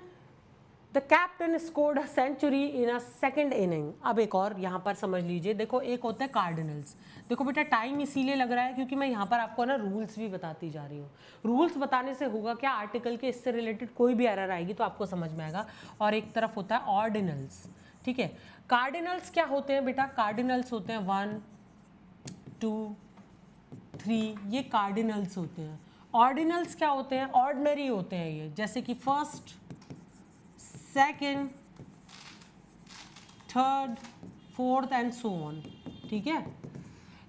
the captain scored a century in a second inning. अब एक और यहाँ पर समझ लीजिए, देखो एक होता है कार्डिनल्स। देखो बेटा टाइम इसीलिए लग रहा है क्योंकि मैं यहाँ पर आपको ना रूल्स भी बताती जा रही हूँ। रूल्स बताने से होगा क्या, आर्टिकल के इससे रिलेटेड कोई भी एरर आएगी तो आपको समझ में आएगा। और एक तरफ होता है ऑर्डिनल्स। ठीक है, कार्डिनल्स क्या होते हैं बेटा, कार्डिनल्स होते हैं 1 2 3, ये कार्डिनल्स होते हैं। ऑर्डिनल्स क्या होते हैं, ऑर्डिनरी होते हैं ये, जैसे कि first, second, third, fourth and so on. ठीक है,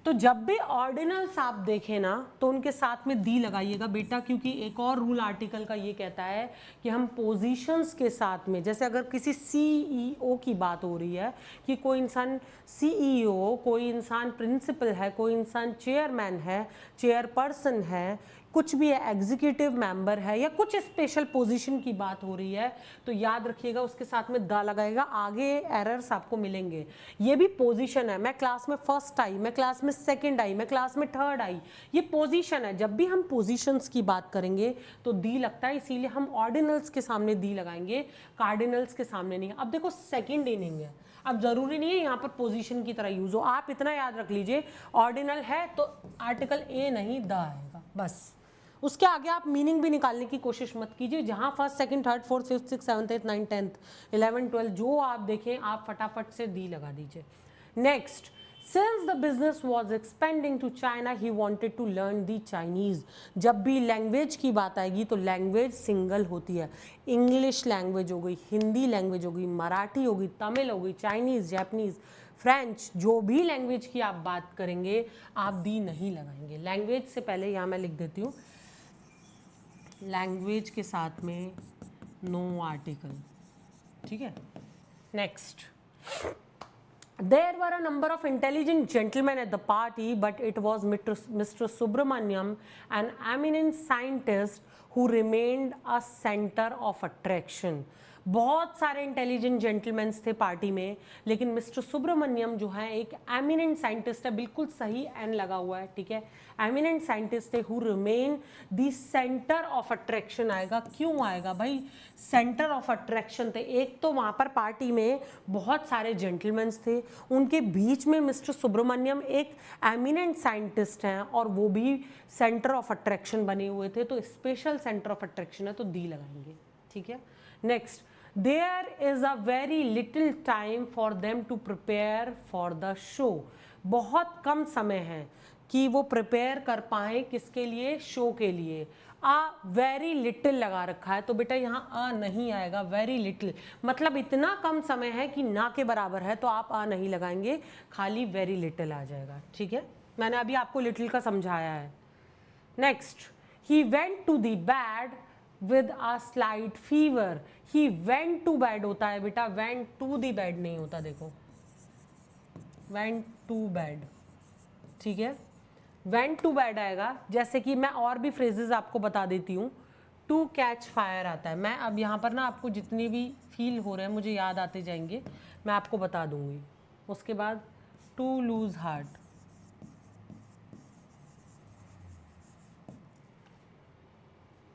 तो जब भी ऑर्डिनल्स आप देखें ना तो उनके साथ में दी लगाइएगा बेटा, क्योंकि एक और रूल आर्टिकल का ये कहता है कि हम पोजीशंस के साथ में, जैसे अगर किसी सीईओ की बात हो रही है कि कोई इंसान सीईओ, कोई इंसान प्रिंसिपल है, कोई इंसान चेयरमैन है, चेयरपर्सन है, कुछ भी है, एग्जीक्यूटिव मेंबर है, या कुछ स्पेशल पोजीशन की बात हो रही है, तो याद रखिएगा उसके साथ में द लगाएगा। आगे एरर्स आपको मिलेंगे। ये भी पोजीशन है, मैं क्लास में फर्स्ट आई, मैं क्लास में सेकंड आई, मैं क्लास में थर्ड आई, ये पोजीशन है। जब भी हम पोजीशंस की बात करेंगे तो दी लगता है, इसीलिए हम ऑर्डिनल्स के सामने दी लगाएंगे, कार्डिनल्स के सामने नहीं। अब देखो सेकेंड इनिंग है, अब जरूरी नहीं है यहाँ पर पोजीशन की तरह यूज हो, आप इतना याद रख लीजिए ऑर्डिनल है तो आर्टिकल ए नहीं द आएगा, बस। उसके आगे आप मीनिंग भी निकालने की कोशिश मत कीजिए, जहां first, second, third, fourth, fifth, six, seventh, एथ, नाइन्थ, टेंथ, 11, 12 जो आप देखें आप फटाफट से दी लगा दीजिए। Next, since the business was expanding to China he wanted to learn the Chinese. जब भी लैंग्वेज की बात आएगी तो लैंग्वेज सिंगल होती है। इंग्लिश लैंग्वेज हो गई, हिंदी लैंग्वेज हो गई, मराठी हो गई, तमिल हो गई, चाइनीज, जापानीज, फ्रेंच, जो भी लैंग्वेज की आप बात करेंगे आप दी नहीं लगाएंगे। लैंग्वेज से पहले यहाँ मैं लिख देती हूँ, लैंग्वेज के साथ में नो आर्टिकल। ठीक है, next, there were a number of intelligent gentlemen at the party, but it was Mr. Subramaniam, an eminent scientist, who remained a center of attraction. बहुत सारे इंटेलिजेंट जेंटलमैन्स थे पार्टी में, लेकिन मिस्टर सुब्रमण्यम जो है एक एमिनेंट साइंटिस्ट है, बिल्कुल सही एन लगा हुआ है। ठीक है, एमिनेंट साइंटिस्ट थे, who remain the centre of attraction आएगा। क्यों आएगा भाई, सेंटर ऑफ अट्रैक्शन थे। एक तो वहाँ पर पार्टी में बहुत सारे जेंटलमैन्स थे, उनके बीच में मिस्टर सुब्रमण्यम एक एमिनेंट साइंटिस्ट हैं और वो भी सेंटर ऑफ अट्रैक्शन बने हुए थे, तो स्पेशल सेंटर ऑफ अट्रैक्शन है तो दी लगाएंगे। ठीक है, next, there is a very little time for them to prepare for the show. बहुत कम समय है कि वो प्रिपेयर कर पाए, किसके लिए, शो के लिए। आ वेरी लिटिल लगा रखा है तो बेटा यहाँ आ नहीं आएगा, वेरी लिटिल मतलब इतना कम समय है कि ना के बराबर है, तो आप आ नहीं लगाएंगे, खाली वेरी लिटिल आ जाएगा। ठीक है, मैंने अभी आपको लिटिल का समझाया है। Next, he went to the bed with a slight fever. he went to bed होता है बेटा, went to the bed नहीं होता, देखो went to bed। ठीक है, went to bed आएगा। जैसे कि मैं और भी फ्रेजेस आपको बता देती हूँ, to catch fire आता है। मैं अब यहाँ पर ना आपको जितनी भी फील हो रहे हैं मुझे याद आते जाएंगे, मैं आपको बता दूंगी। उसके बाद to lose heart,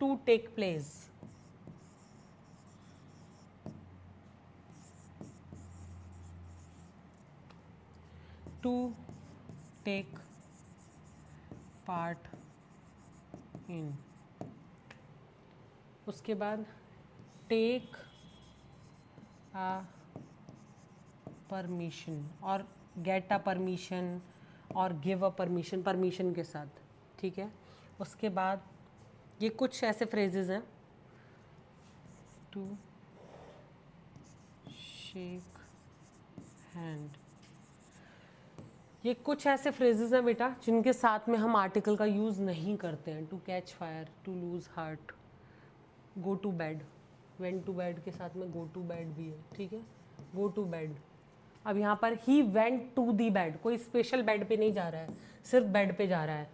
to take place, to take part in, उसके बाद टेक अ परमिशन और गेट अ परमिशन और गिव अ परमिशन, परमिशन के साथ, ठीक है। उसके बाद ये कुछ ऐसे फ्रेजेस हैं, टू शेक हैंड, ये कुछ ऐसे फ्रेजेस हैं बेटा जिनके साथ में हम आर्टिकल का यूज़ नहीं करते हैं। To catch fire, to lose heart, go to bed, went to bed के साथ में गो टू बेड भी है, ठीक है, गो टू बेड। अब यहाँ पर ही वेंट टू दी बेड, कोई स्पेशल बेड पे नहीं जा रहा है, सिर्फ बेड पे जा रहा है।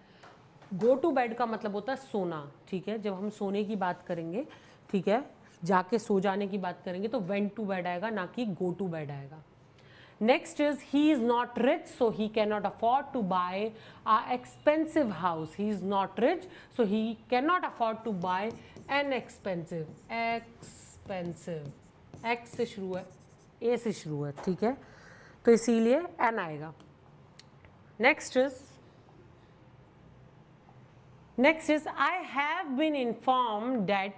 गो टू बेड का मतलब होता है सोना, ठीक है, जब हम सोने की बात करेंगे, ठीक है, जाके सो जाने की बात करेंगे तो वेंट टू बेड आएगा, ना कि गो टू बेड आएगा। Next is he is not rich, so he cannot afford to buy a expensive house. He is not rich, so he cannot afford to buy an expensive, X से शुरू है, A से शुरू है, ठीक है, तो इसीलिए N आएगा। Next is I have been informed that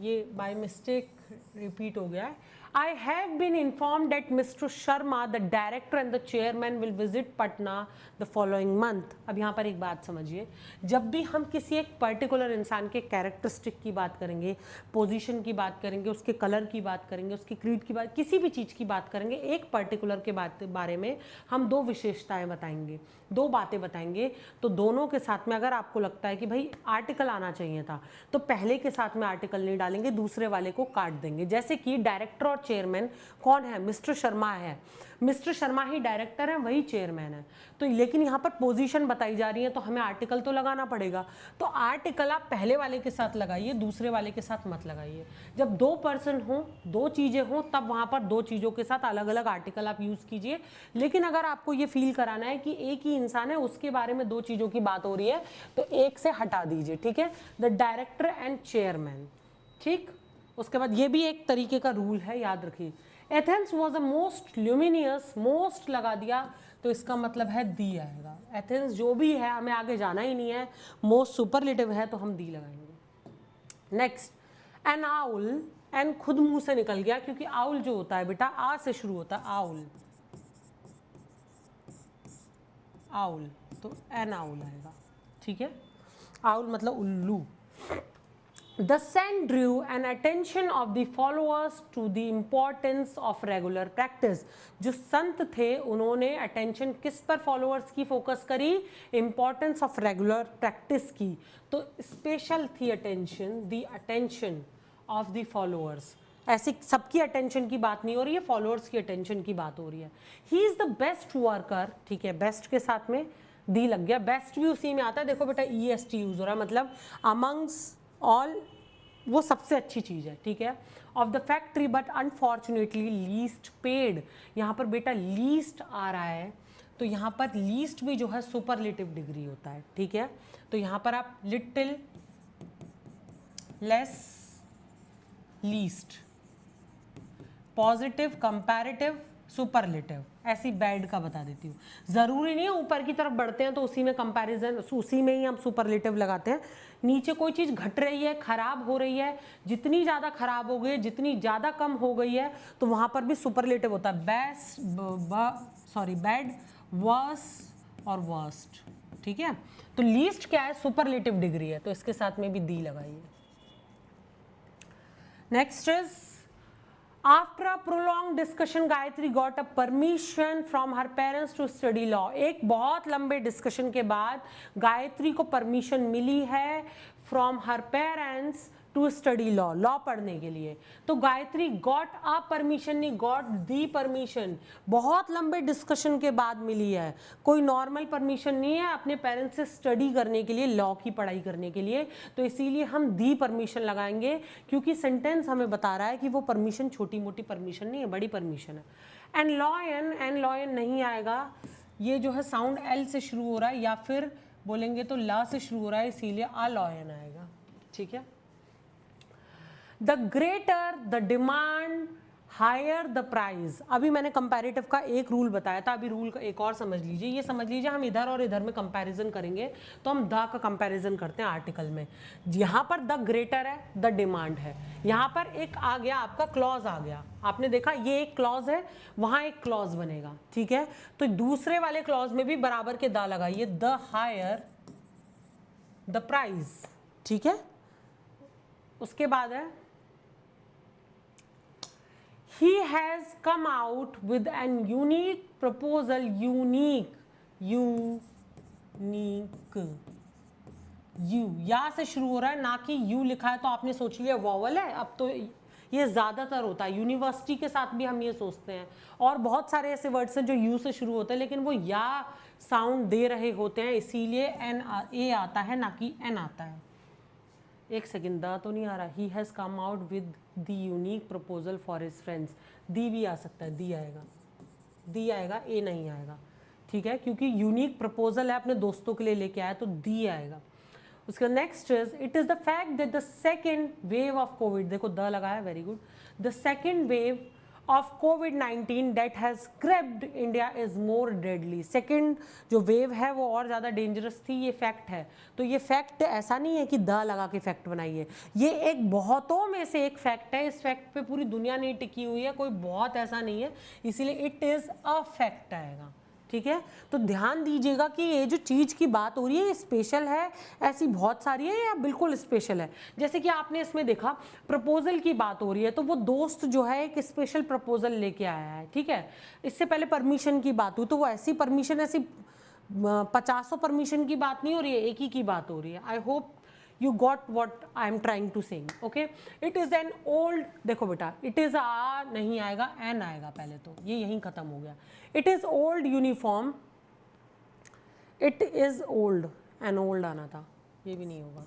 ये by mistake repeat हो गया है। I have been informed that Mr. Sharma, the director and the chairman, will visit Patna the following month. अब यहाँ पर एक बात समझिए, जब भी हम किसी एक पर्टिकुलर इंसान के कैरेक्टरिस्टिक की बात करेंगे, पोजीशन की बात करेंगे, उसके कलर की बात करेंगे, उसकी क्रीड की बात, किसी भी चीज़ की बात करेंगे, एक पर्टिकुलर के बारे में हम दो विशेषताएं बताएंगे, दो बातें बताएंगे, तो दोनों के साथ में अगर आपको लगता है कि भाई आर्टिकल आना चाहिए था, तो पहले के साथ में आर्टिकल नहीं डालेंगे, दूसरे वाले को काट देंगे। जैसे कि डायरेक्टर और चेयरमैन कौन है, मिस्टर शर्मा है, मिस्टर शर्मा ही डायरेक्टर है, वही चेयरमैन है, तो लेकिन यहाँ पर पोजीशन बताई जा रही है तो हमें आर्टिकल तो लगाना पड़ेगा, तो आर्टिकल आप पहले वाले के साथ लगाइए, दूसरे वाले के साथ मत लगाइए। जब दो पर्सन हो, दो चीज़ें हो, तब वहाँ पर दो चीज़ों के साथ अलग अलग आर्टिकल आप यूज़ कीजिए। लेकिन अगर आपको ये फील कराना है कि एक ही इंसान है, उसके बारे में दो चीज़ों की बात हो रही है, तो एक से हटा दीजिए, ठीक है, द डायरेक्टर एंड चेयरमैन, ठीक। उसके बाद ये भी एक तरीके का रूल है, याद रखिए। Athens was a most luminous, most लगा दिया तो इसका मतलब है दी आएगा। एथेंस जो भी है, हमें आगे जाना ही नहीं है, मोस्ट सुपरलेटिव है तो हम दी लगाएंगे। नेक्स्ट, एन आउल, एन खुद मुंह से निकल गया क्योंकि आउल जो होता है बेटा आ से शुरू होता है, आउल, आउल, तो एन आउल आएगा, ठीक है, आउल मतलब उल्लू। The saint drew an attention of the followers to the importance of regular practice. जो संत थे उन्होंने attention किस पर followers की focus करी, importance of regular practice की, तो special थी attention, the attention of the followers, ऐसी सबकी अटेंशन की बात नहीं हो रही है, फॉलोअर्स की अटेंशन की बात हो रही है। He is the best worker, ठीक है, बेस्ट के साथ में दी लग गया, बेस्ट भी उसी में आता है, देखो बेटा EST यूज हो रहा है, मतलब अमंग्स ऑल, वो सबसे अच्छी चीज़ है, ठीक है, of the factory but unfortunately least paid, यहाँ पर बेटा लीस्ट आ रहा है, तो यहाँ पर लीस्ट भी जो है सुपरलेटिव डिग्री होता है, ठीक है, तो यहाँ पर आप little, less, least, positive, comparative, superlative, ऐसी बैड का बता देती हूँ। ज़रूरी नहीं है ऊपर की तरफ बढ़ते हैं तो उसी में कंपैरिजन, उसी में ही हम सुपरलेटिव लगाते हैं। नीचे कोई चीज़ घट रही है, खराब हो रही है, जितनी ज़्यादा खराब हो गई है, जितनी ज़्यादा कम हो गई है, तो वहाँ पर भी सुपरलेटिव होता है, बैड, वर्स और वर्स्ट, ठीक है। तो लीस्ट क्या है, सुपरलेटिव डिग्री है, तो इसके साथ में भी दी लगाइए। Next is, After a prolonged discussion, Gayatri got a permission from her parents to study law. एक बहुत लंबे डिस्कशन के बाद गायत्री को परमिशन मिली है from her parents to study law, law पढ़ने के लिए। तो गायत्री गॉट अ परमिशन नहीं, गॉट दी परमिशन, बहुत लंबे डिस्कशन के बाद मिली है, कोई नॉर्मल परमिशन नहीं है अपने पेरेंट्स से स्टडी करने के लिए, लॉ की पढ़ाई करने के लिए, तो इसीलिए हम दी परमिशन लगाएंगे, क्योंकि सेंटेंस हमें बता रहा है कि वो परमिशन छोटी मोटी परमिशन नहीं है, बड़ी परमिशन है। एंड लॉयन नहीं आएगा, ये जो है साउंड एल से शुरू हो रहा है, या फिर बोलेंगे तो ला से शुरू हो रहा है, इसीलिए आ लॉयन आएगा, ठीक है। The greater the demand higher the price. अभी मैंने कंपैरेटिव का एक रूल बताया था, अभी रूल का एक और समझ लीजिए। ये समझ लीजिए हम इधर और इधर में कंपैरिजन करेंगे तो हम द का कंपैरिजन करते हैं आर्टिकल में। यहाँ पर द ग्रेटर है, द डिमांड है, यहाँ पर एक आ गया आपका क्लॉज आ गया, आपने देखा ये एक क्लॉज है, वहाँ एक क्लॉज बनेगा, ठीक है। तो दूसरे वाले क्लॉज में भी बराबर के द लगाइए, द हायर द प्राइस, ठीक है। उसके बाद है he has come out with an unique proposal, unique you या से शुरू हो रहा है, ना कि यू लिखा है तो आपने सोच लिया वॉवल है। अब तो ये ज़्यादातर होता है, यूनिवर्सिटी के साथ भी हम ये सोचते हैं, और बहुत सारे ऐसे वर्ड्स हैं जो यू से शुरू होते हैं लेकिन वो या साउंड दे रहे होते हैं, इसीलिए एन ए आता है ना कि एन आता है। एक सेकेंड, द तो नहीं आ रहा। He has come out with the unique proposal for his friends, the भी आ सकता है, दी आएगा, दी आएगा, ए नहीं आएगा, ठीक है, क्योंकि यूनिक प्रपोजल है, अपने दोस्तों के लिए लेके आया तो दी आएगा। उसका next is it is the fact that the second wave of Covid, देखो द लगाया, very good, the second wave of COVID-19 that has crept India is more deadly। Second जो वेव है वो और ज़्यादा डेंजरस थी, ये फैक्ट है। तो ये फैक्ट ऐसा नहीं है कि द लगा के फैक्ट बनाइए, ये एक बहुतों में से एक फैक्ट है। इस फैक्ट पे पूरी दुनिया नहीं टिकी हुई है, कोई बहुत ऐसा नहीं है, इसीलिए इट इज़ अ फैक्ट आएगा, ठीक है। तो ध्यान दीजिएगा कि ये जो चीज़ की बात हो रही है ये स्पेशल है, ऐसी बहुत सारी है या बिल्कुल स्पेशल है। जैसे कि आपने इसमें देखा प्रपोजल की बात हो रही है, तो वो दोस्त जो है एक स्पेशल प्रपोजल लेके आया है, ठीक है। इससे पहले परमिशन की बात हुई, तो वो ऐसी परमिशन, ऐसी 50 परमिशन की बात नहीं हो रही है, एक ही की बात हो रही है। I hope you got what I am trying to say, okay? It is an old, देखो बेटा, it is a नहीं आएगा, an आएगा पहले, तो ये यहीं खत्म हो गया। It is old uniform, it is old, an old आना था, ये भी नहीं होगा,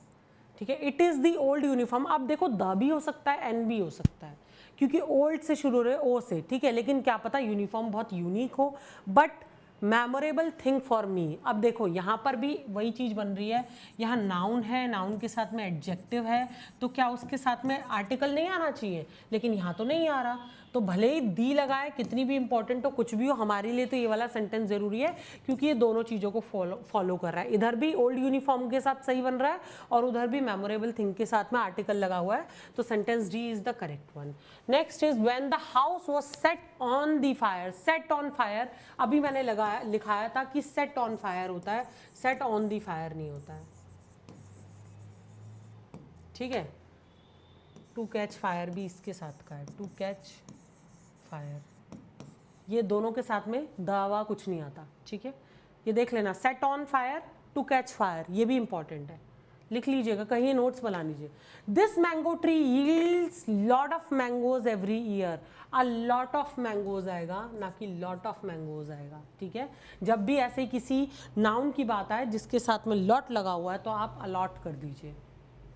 ठीक है। It is the old uniform, अब देखो द भी हो सकता है, एन भी हो सकता है, क्योंकि ओल्ड से शुरू हो रहे ओ से, ठीक है। लेकिन क्या पता यूनिफॉर्म बहुत यूनिक हो, but memorable thing for me. अब देखो यहाँ पर भी वही चीज़ बन रही है, यहाँ नाउन है, नाउन के साथ में एडजेक्टिव है, तो क्या उसके साथ में आर्टिकल नहीं आना चाहिए, लेकिन यहाँ तो नहीं आ रहा। तो भले ही दी लगाए, कितनी भी इंपॉर्टेंट हो, कुछ भी हो, हमारे लिए तो ये वाला सेंटेंस जरूरी है, क्योंकि ये दोनों चीज़ों को फॉलो कर रहा है। इधर भी ओल्ड यूनिफॉर्म के साथ सही बन रहा है और उधर भी मेमोरेबल थिंग के साथ में आर्टिकल लगा हुआ है, तो sentence D is the correct one. Next is when the house was set on the fire. Set on fire अभी मैंने लिखाया था कि सेट ऑन फायर होता है, सेट ऑन द फायर नहीं होता है, ठीक है। टू कैच फायर भी इसके साथ का है, टू कैच फायर, ये दोनों के साथ में दावा कुछ नहीं आता, ठीक है। ये देख लेना, set on fire, to catch fire, ये भी इंपॉर्टेंट है, लिख लीजिएगा, कहीं नोट्स बना लीजिए। This mango tree yields lot of mangoes every year. A lot of mangoes आएगा, ना कि लॉट ऑफ मैंगोज आएगा, ठीक है। जब भी ऐसे किसी नाउन की बात आए जिसके साथ में लॉट लगा हुआ है तो आप अलॉट कर दीजिए।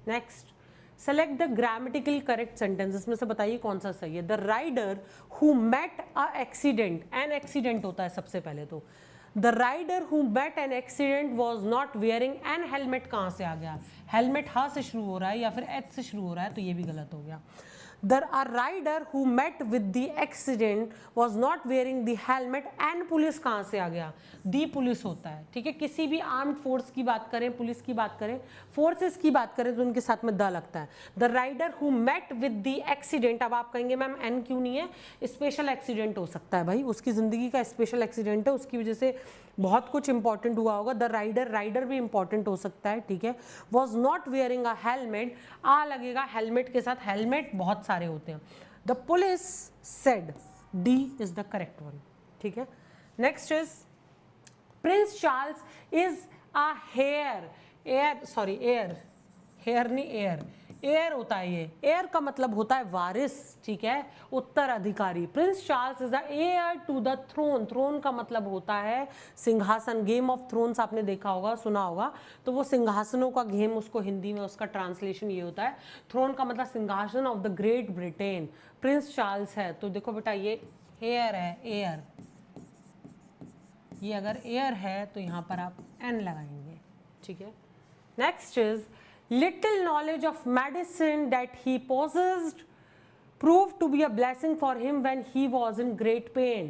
Next, select the grammatical correct sentence, इसमें से बताइए कौन सा सही है। The rider who met a accident, an accident होता है सबसे पहले तो। The rider who met an accident was not wearing an helmet, कहाँ से आ गया, हेलमेट हा से शुरू हो रहा है या फिर एच से शुरू हो रहा है, तो ये भी गलत हो गया। The rider who met with the accident was not wearing the helmet and police कहाँ से आ गया, दी पुलिस होता है, ठीक है। किसी भी आर्म्ड फोर्स की बात करें, पुलिस की बात करें, फोर्सेस की बात करें तो उनके साथ में द लगता है। The rider who met with the accident, अब आप कहेंगे मैम एन क्यों नहीं है, स्पेशल एक्सीडेंट हो सकता है भाई, उसकी ज़िंदगी का स्पेशल एक्सीडेंट है, उसकी वजह से बहुत कुछ इंपॉर्टेंट हुआ होगा। द राइडर, राइडर भी इंपॉर्टेंट हो सकता है, ठीक है। Was not wearing a helmet, a लगेगा हेलमेट के साथ, हेलमेट बहुत सारे होते हैं। The police said, D is the correct one, ठीक है। Next is prince Charles is a heir, air sorry air, heir नहीं एयर, एयर होता है ये, एयर का मतलब होता है वारिस, ठीक है, उत्तराधिकारी। Prince Charles is the heir to the throne, throne का मतलब होता है सिंहासन। गेम ऑफ थ्रोन्स आपने देखा होगा, सुना होगा, तो वो सिंहासनों का गेम, उसको हिंदी में उसका ट्रांसलेशन ये होता है। थ्रोन का मतलब सिंहासन of the great Britain, Prince Charles है, तो देखो बेटा ये हेयर है, एयर, ये अगर एयर है तो यहाँ पर आप एन लगाएंगे, ठीक है। Next is little knowledge of medicine that he possessed proved to be a blessing for him when he was in great pain।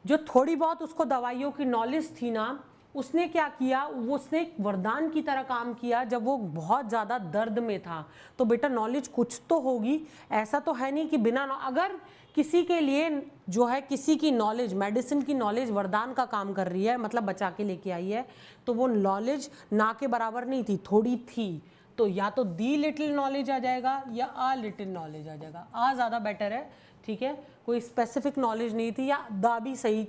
जो थोड़ी बहुत उसको दवाइयों की नॉलेज थी ना, उसने क्या किया, उसने एक वरदान की तरह काम किया जब वो बहुत ज़्यादा दर्द में था। तो बेटा नॉलेज कुछ तो होगी, ऐसा तो है नहीं कि बिना अगर किसी के लिए जो है किसी की नॉलेज, मेडिसिन की नॉलेज वरदान का काम कर रही है, मतलब बचा के लेके आई है, तो वो नॉलेज ना के बराबर नहीं थी, थोड़ी थी। तो या तो दी लिटिल नॉलेज आ जाएगा या आ लिटिल नॉलेज आ जाएगा। आ ज़्यादा बेटर है, ठीक है। कोई स्पेसिफिक नॉलेज नहीं थी, या द भी सही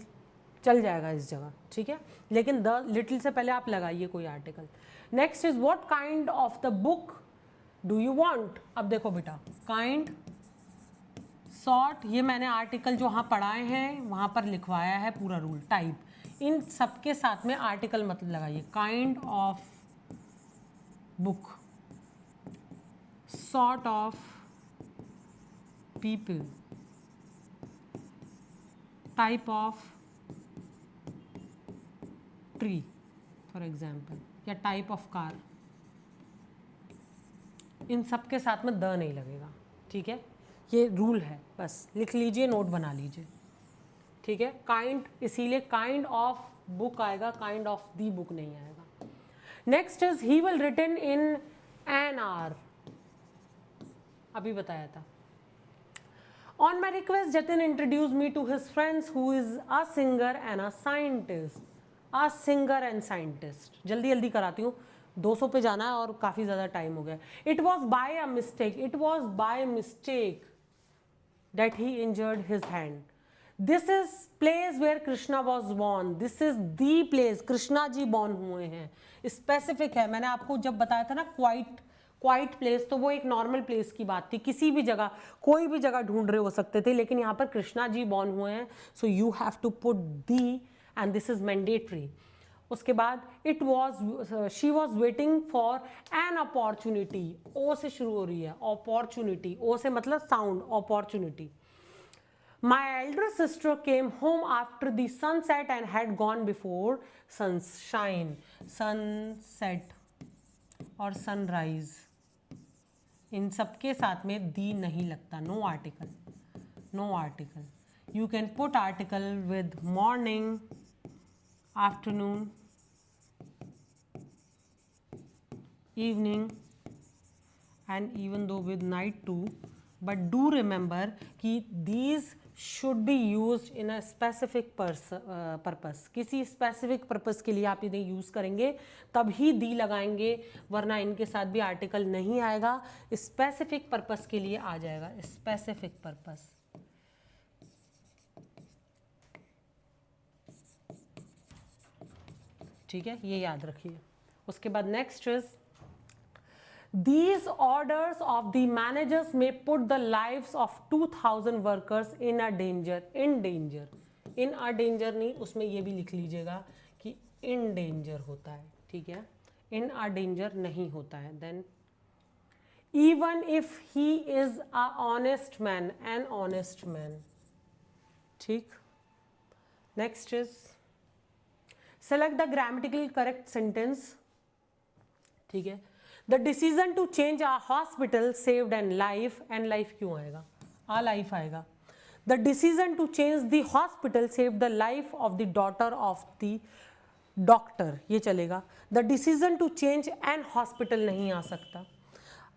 चल जाएगा इस जगह, ठीक है। लेकिन द लिटिल से पहले आप लगाइए कोई article. Next is what kind of the book do you want. अब देखो बेटा, काइंड, सॉर्ट, ये मैंने आर्टिकल जो वहाँ पढ़ाए हैं वहाँ पर लिखवाया है पूरा रूल। टाइप, इन सबके साथ में आर्टिकल मत लगाइए। Kind of book, sort of people, type of tree for example, या type of car, इन सब के साथ में द नहीं लगेगा, ठीक है। ये रूल है, बस लिख लीजिए, नोट बना लीजिए, ठीक है। काइंड, इसीलिए काइंड ऑफ बुक आएगा, काइंड ऑफ दी बुक नहीं आएगा। Next is he will return in an hour, अभी बताया था। On my request, Jatin introduced me to his friends who is a singer and a scientist. A singer and scientist. जल्दी जल्दी कराती हूँ, 200 पे जाना है और काफ़ी ज़्यादा टाइम हो गया। It was by a mistake. It was by mistake that he injured his hand. This is place where Krishna was born. This is the place Krishna ji born हुए हैं। Specific है, मैंने आपको जब बताया था ना क्वाइट प्लेस, तो वो एक नॉर्मल प्लेस की बात थी, किसी भी जगह कोई भी जगह ढूंढ रहे हो सकते थे, लेकिन यहाँ पर कृष्णा जी बॉर्न हुए हैं, so you have to put the and this is mandatory. उसके बाद it was, she was waiting for an opportunity, O से शुरू हो रही है, अपॉर्चुनिटी, ओ से मतलब sound, opportunity. My elder sister came home after the sunset and had gone before sunshine. Sunset और सनराइज, इन सबके साथ में दी नहीं लगता, no article, no article. You can put article with morning, afternoon, evening and even though with night too, but do remember कि these should be use in a specific purpose. किसी specific purpose के लिए आप इन्हें use करेंगे तभी दी लगाएंगे, वरना इनके साथ भी आर्टिकल नहीं आएगा। स्पेसिफिक पर्पस के लिए आ जाएगा, स्पेसिफिक पर्पस, ठीक है, ये याद रखिए। उसके बाद next is These orders of the managers may put the lives of 2000 workers in a danger, in danger, in a danger नहीं, उसमें ये भी लिख लीजिएगा कि in danger होता है, ठीक है, in a danger नहीं होता है। Then even if he is a honest man, an honest man, ठीक। Next is select the grammatically correct sentence, ठीक है। The decision to change a hospital saved an life, and life क्यों आएगा, a life आएगा। The decision to change the hospital saved the life of the daughter of the doctor, ये चलेगा। The decision to change an hospital नहीं आ सकता।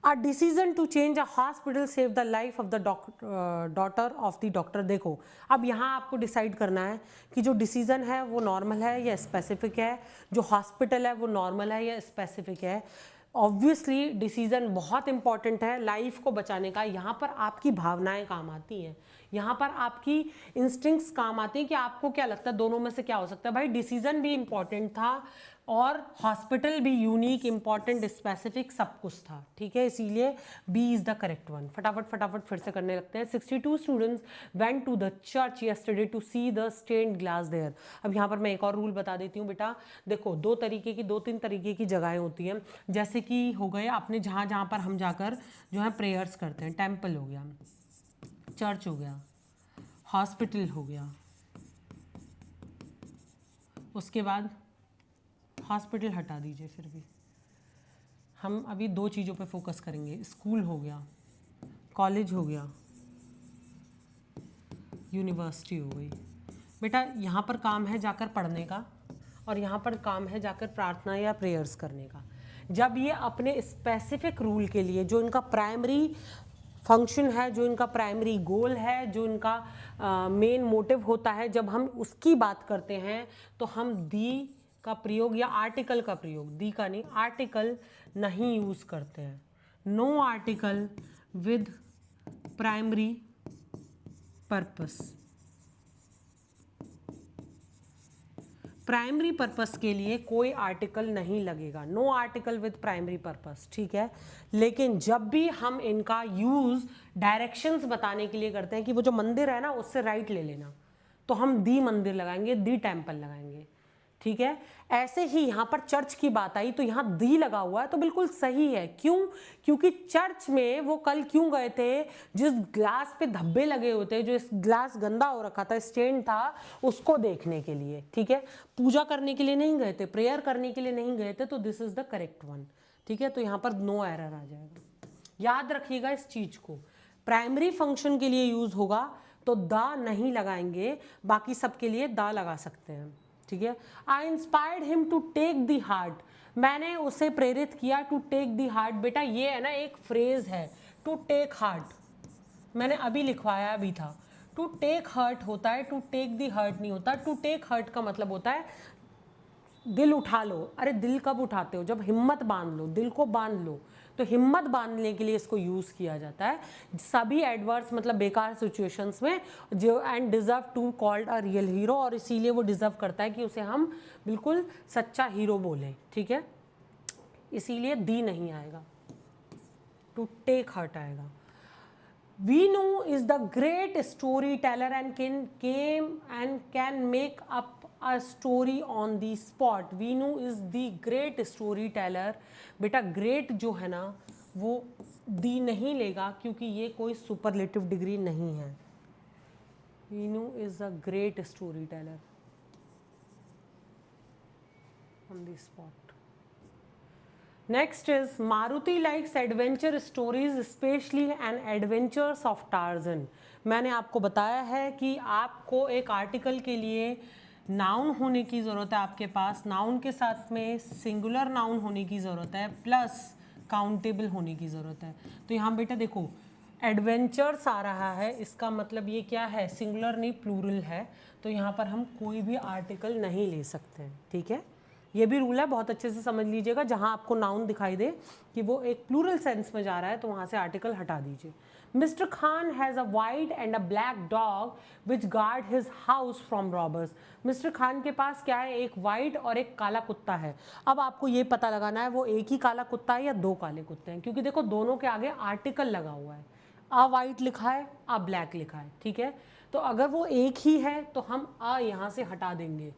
A decision to change a hospital saved the life of the daughter of the doctor। देखो अब यहाँ आपको decide करना है कि जो डिसीजन है वो नॉर्मल है या स्पेसिफिक है, जो हॉस्पिटल है वो नॉर्मल है या स्पेसिफिक है। ऑब्वियसली डिसीजन बहुत इंपॉर्टेंट है लाइफ को बचाने का। यहाँ पर आपकी भावनाएं काम आती हैं, यहाँ पर आपकी इंस्टिंक्ट्स काम आती हैं कि आपको क्या लगता है दोनों में से क्या हो सकता है। भाई डिसीजन भी इंपॉर्टेंट था और हॉस्पिटल भी यूनिक, इंपॉर्टेंट, स्पेसिफिक, सब कुछ था, ठीक है, इसीलिए B is the correct one. फटाफट फटाफट फिर से करने लगते हैं। 62 students went to the church yesterday to see the stained glass there. अब यहाँ पर मैं एक और रूल बता देती हूँ बेटा, देखो दो तीन तरीके की जगहें होती हैं, जैसे कि हो गए आपने जहाँ पर हम जाकर जो है प्रेयर्स करते हैं, टेम्पल हो गया, चर्च हो गया, हॉस्पिटल हो गया, उसके बाद हॉस्पिटल हटा दीजिए, फिर भी हम अभी दो चीज़ों पे फोकस करेंगे। स्कूल हो गया, कॉलेज हो गया, यूनिवर्सिटी हो गई। बेटा यहाँ पर काम है जाकर पढ़ने का, और यहाँ पर काम है जाकर प्रार्थना या प्रेयर्स करने का। जब ये अपने स्पेसिफिक रूल के लिए, जो इनका प्राइमरी फंक्शन है, जो इनका प्राइमरी गोल है, जो इनका मेन मोटिव होता है, जब हम उसकी बात करते हैं तो हम दी का प्रयोग या आर्टिकल का प्रयोग, दी का नहीं, आर्टिकल नहीं यूज़ करते हैं। No article with primary purpose. Primary purpose के लिए कोई आर्टिकल नहीं लगेगा, no article with primary purpose, ठीक है। लेकिन जब भी हम इनका यूज़ डायरेक्शंस बताने के लिए करते हैं कि वो जो मंदिर है ना उससे राइट ले लेना, तो हम दी मंदिर लगाएंगे, दी टेम्पल लगाएंगे, ठीक है। ऐसे ही यहाँ पर चर्च की बात आई तो यहाँ दी लगा हुआ है, तो बिल्कुल सही है। क्यों? क्योंकि चर्च में वो कल क्यों गए थे, जिस ग्लास पे धब्बे लगे हुए थे, जो इस ग्लास गंदा हो रखा था, स्टेन था, उसको देखने के लिए, ठीक है। पूजा करने के लिए नहीं गए थे, प्रेयर करने के लिए नहीं गए थे, तो this is the correct one, ठीक है। तो यहाँ पर नो एरर आ जाएगा। याद रखिएगा इस चीज को, प्राइमरी फंक्शन के लिए यूज होगा तो दा नहीं लगाएंगे, बाकी सबके लिए दा लगा सकते हैं, ठीक है। I inspired him to take the heart, मैंने उसे प्रेरित किया टू टेक द हार्ट। बेटा ये है ना एक फ्रेज है, टू टेक हार्ट, मैंने अभी लिखवाया भी था। टू टेक हर्ट होता है, टू टेक द हर्ट नहीं होता। टू टेक हर्ट का मतलब होता है दिल उठा लो। अरे दिल कब उठाते हो? जब हिम्मत बांध लो, दिल को बांध लो, तो हिम्मत बांधने के लिए इसको यूज़ किया जाता है सभी एडवर्स मतलब बेकार सिचुएशंस में। जो and deserve to called a real hero, और इसीलिए वो डिजर्व करता है कि उसे हम बिल्कुल सच्चा हीरो बोलें, ठीक है। इसीलिए दी नहीं आएगा, टू टेक हर्ट आएगा। Vinu is the great storyteller and can make up a story on the spot. Vinu is the great storyteller. बेटा great जो है ना वो दी नहीं लेगा क्योंकि ये कोई सुपरलेटिव डिग्री नहीं है। Vinu is a great storyteller on the spot. Next is Maruti likes adventure stories, especially and adventures of Tarzan. मैंने आपको बताया है कि आपको एक आर्टिकल के लिए नाउन होने की ज़रूरत है, आपके पास नाउन के साथ में सिंगुलर नाउन होने की ज़रूरत है, प्लस काउंटेबल होने की ज़रूरत है। तो यहाँ बेटा देखो एडवेंचर्स आ रहा है, इसका मतलब ये क्या है, सिंगुलर नहीं प्लूरल है, तो यहाँ पर हम कोई भी आर्टिकल नहीं ले सकते हैं, ठीक है। ये भी रूल है, बहुत अच्छे से समझ लीजिएगा। जहाँ आपको नाउन दिखाई दे कि वो एक प्लूरल सेंस में जा रहा है तो वहाँ से आर्टिकल हटा दीजिए। Mister Khan has a white and a black dog which guard his house from robbers. Mister Khan के पास क्या है, एक वाइट और एक काला कुत्ता है। अब आपको ये पता लगाना है वो एक ही काला कुत्ता है या दो काले कुत्ते हैं, क्योंकि देखो दोनों के आगे आर्टिकल लगा हुआ है, आ वाइट लिखा है, आ ब्लैक लिखा है, ठीक है। तो अगर वो एक ही है तो हम आ यहाँ से हटा देंगे।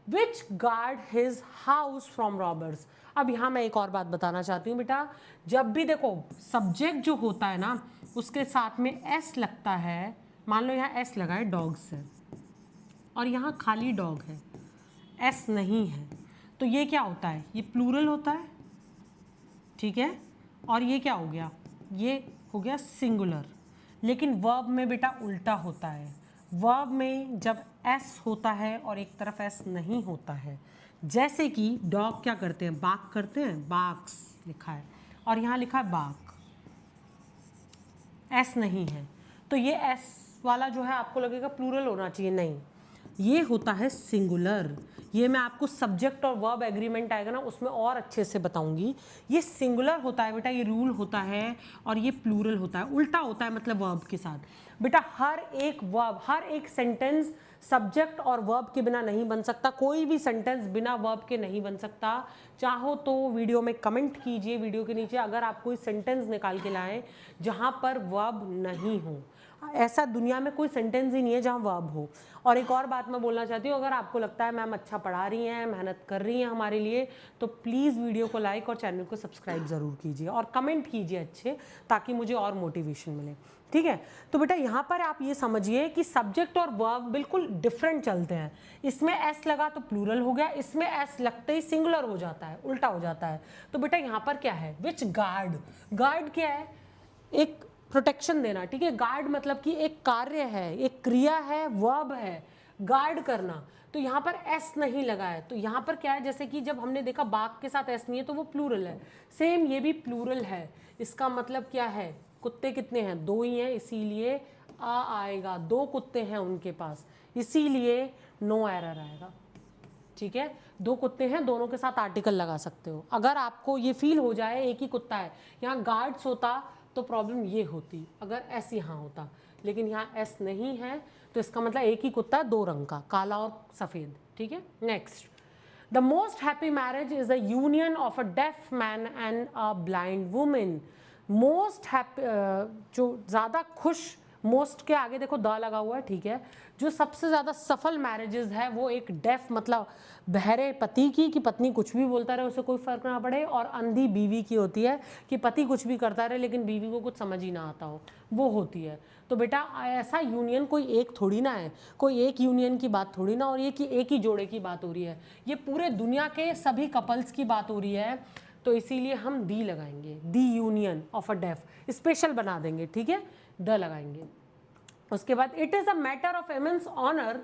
Which guard his house from robbers। अब यहाँ मैं एक और बात बताना चाहती हूँ बेटा, जब भी देखो सब्जेक्ट जो होता है ना उसके साथ में एस लगता है, मान लो यहाँ एस लगा है डॉग से और यहाँ खाली डॉग है, एस नहीं है, तो ये क्या होता है, ये प्लूरल होता है, ठीक है। और ये क्या हो गया, ये हो गया सिंगुलर। लेकिन वर्ब में बेटा उल्टा होता है, वर्ब में जब एस होता है और एक तरफ एस नहीं होता है, जैसे कि डॉग क्या करते हैं, बाक करते हैं, बाक्स लिखा है और यहाँ लिखा है बाक, एस नहीं है, तो ये एस वाला जो है आपको लगेगा प्लूरल होना चाहिए, नहीं, ये होता है सिंगुलर। ये मैं आपको सब्जेक्ट और वर्ब एग्रीमेंट आएगा ना उसमें और अच्छे से बताऊंगी। ये सिंगुलर होता है बेटा, ये रूल होता है, और ये प्लूरल होता है, उल्टा होता है मतलब वर्ब के साथ। बेटा हर एक वर्ब, हर एक सेंटेंस सब्जेक्ट और वर्ब के बिना नहीं बन सकता, कोई भी सेंटेंस बिना वर्ब के नहीं बन सकता। चाहो तो वीडियो में कमेंट कीजिए वीडियो के नीचे, अगर आप कोई सेंटेंस निकाल के लाएं जहाँ पर वर्ब नहीं हो। ऐसा दुनिया में कोई सेंटेंस ही नहीं है जहाँ वर्ब हो। और एक और बात मैं बोलना चाहती हूँ, अगर आपको लगता है मैम अच्छा पढ़ा रही हैं, मेहनत कर रही हैं हमारे लिए, तो प्लीज़ वीडियो को लाइक और चैनल को सब्सक्राइब ज़रूर कीजिए और कमेंट कीजिए अच्छे, ताकि मुझे और मोटिवेशन मिले, ठीक है। तो बेटा यहाँ पर आप ये समझिए कि सब्जेक्ट और वर्ब बिल्कुल डिफरेंट चलते हैं। इसमें एस लगा तो प्लूरल हो गया, इसमें एस लगते ही सिंगुलर हो जाता है, उल्टा हो जाता है। तो बेटा यहाँ पर क्या है, विच गार्ड, गार्ड क्या है, एक प्रोटेक्शन देना, ठीक है। गार्ड मतलब कि एक कार्य है, एक क्रिया है, वर्ब है, गार्ड करना। तो यहाँ पर एस नहीं लगा है, तो यहाँ पर क्या है, जैसे कि जब हमने देखा बाघ के साथ एस नहीं है तो वो प्लूरल है, सेम ये भी प्लूरल है। इसका मतलब क्या है, कुत्ते कितने हैं, 2 ही हैं, इसीलिए आ आएगा, 2 कुत्ते हैं उनके पास, इसीलिए नो एरर आएगा, ठीक है। 2 कुत्ते हैं, दोनों के साथ आर्टिकल लगा सकते हो। अगर आपको ये फील हो जाए एक ही कुत्ता है, यहाँ गार्ड्स होता तो प्रॉब्लम ये होती, अगर एस यहाँ होता, लेकिन यहाँ एस नहीं है, तो इसका मतलब एक ही कुत्ता है, 2 रंग का, काला और सफ़ेद, ठीक है। Next, the most happy marriage is the union of a deaf man and a blind women. Most happy, जो ज़्यादा खुश, मोस्ट के आगे देखो द लगा हुआ है, ठीक है। जो सबसे ज़्यादा सफल मैरिजेस है वो एक डेफ मतलब बहरे पति की, कि पत्नी कुछ भी बोलता रहे उसे कोई फर्क ना पड़े, और अंधी बीवी की होती है कि पति कुछ भी करता रहे लेकिन बीवी को कुछ समझ ही ना आता हो, वो होती है। तो बेटा ऐसा यूनियन कोई एक थोड़ी ना है, कोई एक यूनियन की बात थोड़ी ना हो रही है कि एक ही जोड़े की बात हो रही है, ये पूरे दुनिया के सभी कपल्स की बात हो रही है। तो इसीलिए हम दी लगाएंगे, the union of a deaf, special बना देंगे, ठीक है, द लगाएंगे। उसके बाद it is a matter of immense honour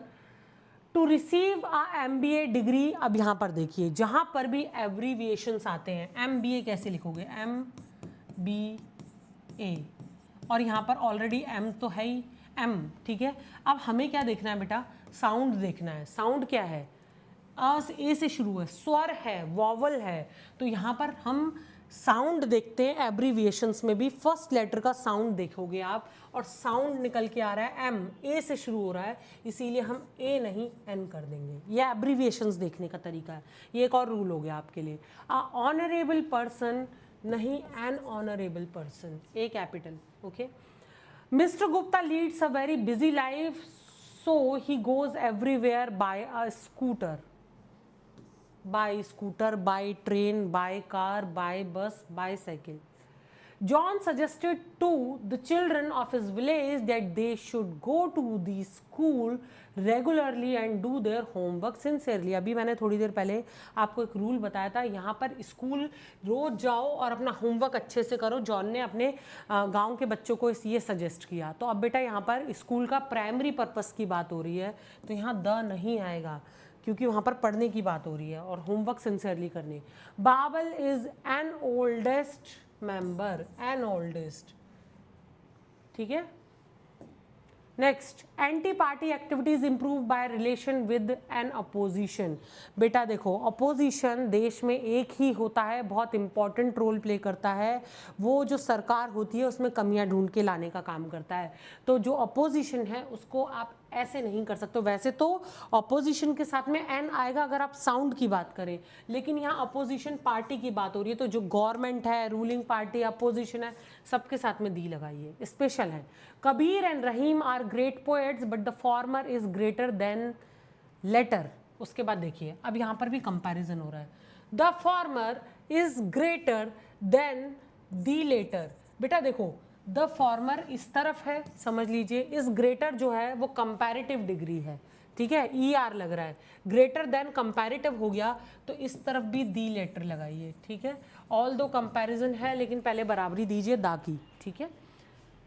to receive a MBA degree. अब यहाँ पर देखिए, जहाँ पर भी एब्रीविएशंस आते हैं, MBA कैसे लिखोगे, MBA, और यहाँ पर ऑलरेडी M तो है ही, M, ठीक है। अब हमें क्या देखना है बेटा, साउंड देखना है। साउंड क्या है, ए से शुरू है, स्वर है, वॉवल है। तो यहाँ पर हम साउंड देखते हैं, एब्रीविएशंस में भी फर्स्ट लेटर का साउंड देखोगे आप, और साउंड निकल के आ रहा है एम, ए से शुरू हो रहा है, इसीलिए हम ए नहीं एन कर देंगे। ये एब्रीविएशंस देखने का तरीका है, ये एक और रूल हो गया आपके लिए। ऑनरेबल पर्सन नहीं an honourable person, A capital, okay. Mr Gupta leads a very busy life, so he goes everywhere by a scooter, by scooter, by train, by car, by bus, by cycle. John suggested to the children of his village that they should go to the school regularly and do their homework sincerely. अभी मैंने थोड़ी देर पहले आपको एक rule बताया था, यहाँ पर स्कूल रोज जाओ और अपना होमवर्क अच्छे से करो। जॉन ने अपने गांव के बच्चों को ये सजेस्ट किया। तो अब बेटा यहाँ पर स्कूल का प्राइमरी पर्पस की बात हो रही है, तो यहाँ द नहीं आएगा, क्योंकि वहाँ पर पढ़ने की बात हो रही है और होमवर्क सिंसियरली करने। बाबल is an oldest member, an oldest, ठीक है। Next, anti party activities improve by relation with an opposition. बेटा देखो, अपोजिशन देश में एक ही होता है, बहुत इंपॉर्टेंट रोल प्ले करता है, वो जो सरकार होती है उसमें कमियां ढूंढ के लाने का काम करता है। तो जो अपोजिशन है उसको आप ऐसे नहीं कर सकते। वैसे तो अपोजिशन के साथ में एन आएगा अगर आप साउंड की बात करें, लेकिन यहाँ अपोजिशन पार्टी की बात हो रही है, तो जो गवर्नमेंट है, रूलिंग पार्टी, अपोजिशन है, सबके साथ में दी लगाइए, स्पेशल है। Kabir and Rahim are great poets but the former is greater than latter. उसके बाद देखिए, अब यहाँ पर भी कंपैरिजन हो रहा है, the former is greater than the latter. बेटा देखो, द फॉर्मर इस तरफ है, समझ लीजिए, इस ग्रेटर जो है वो कंपैरेटिव डिग्री है, ठीक है, ई आर लग रहा है, ग्रेटर देन कंपैरेटिव हो गया, तो इस तरफ भी दी लेटर लगाइए, ठीक है। ऑल दो कंपैरिजन है, लेकिन पहले बराबरी दीजिए दा की, ठीक है।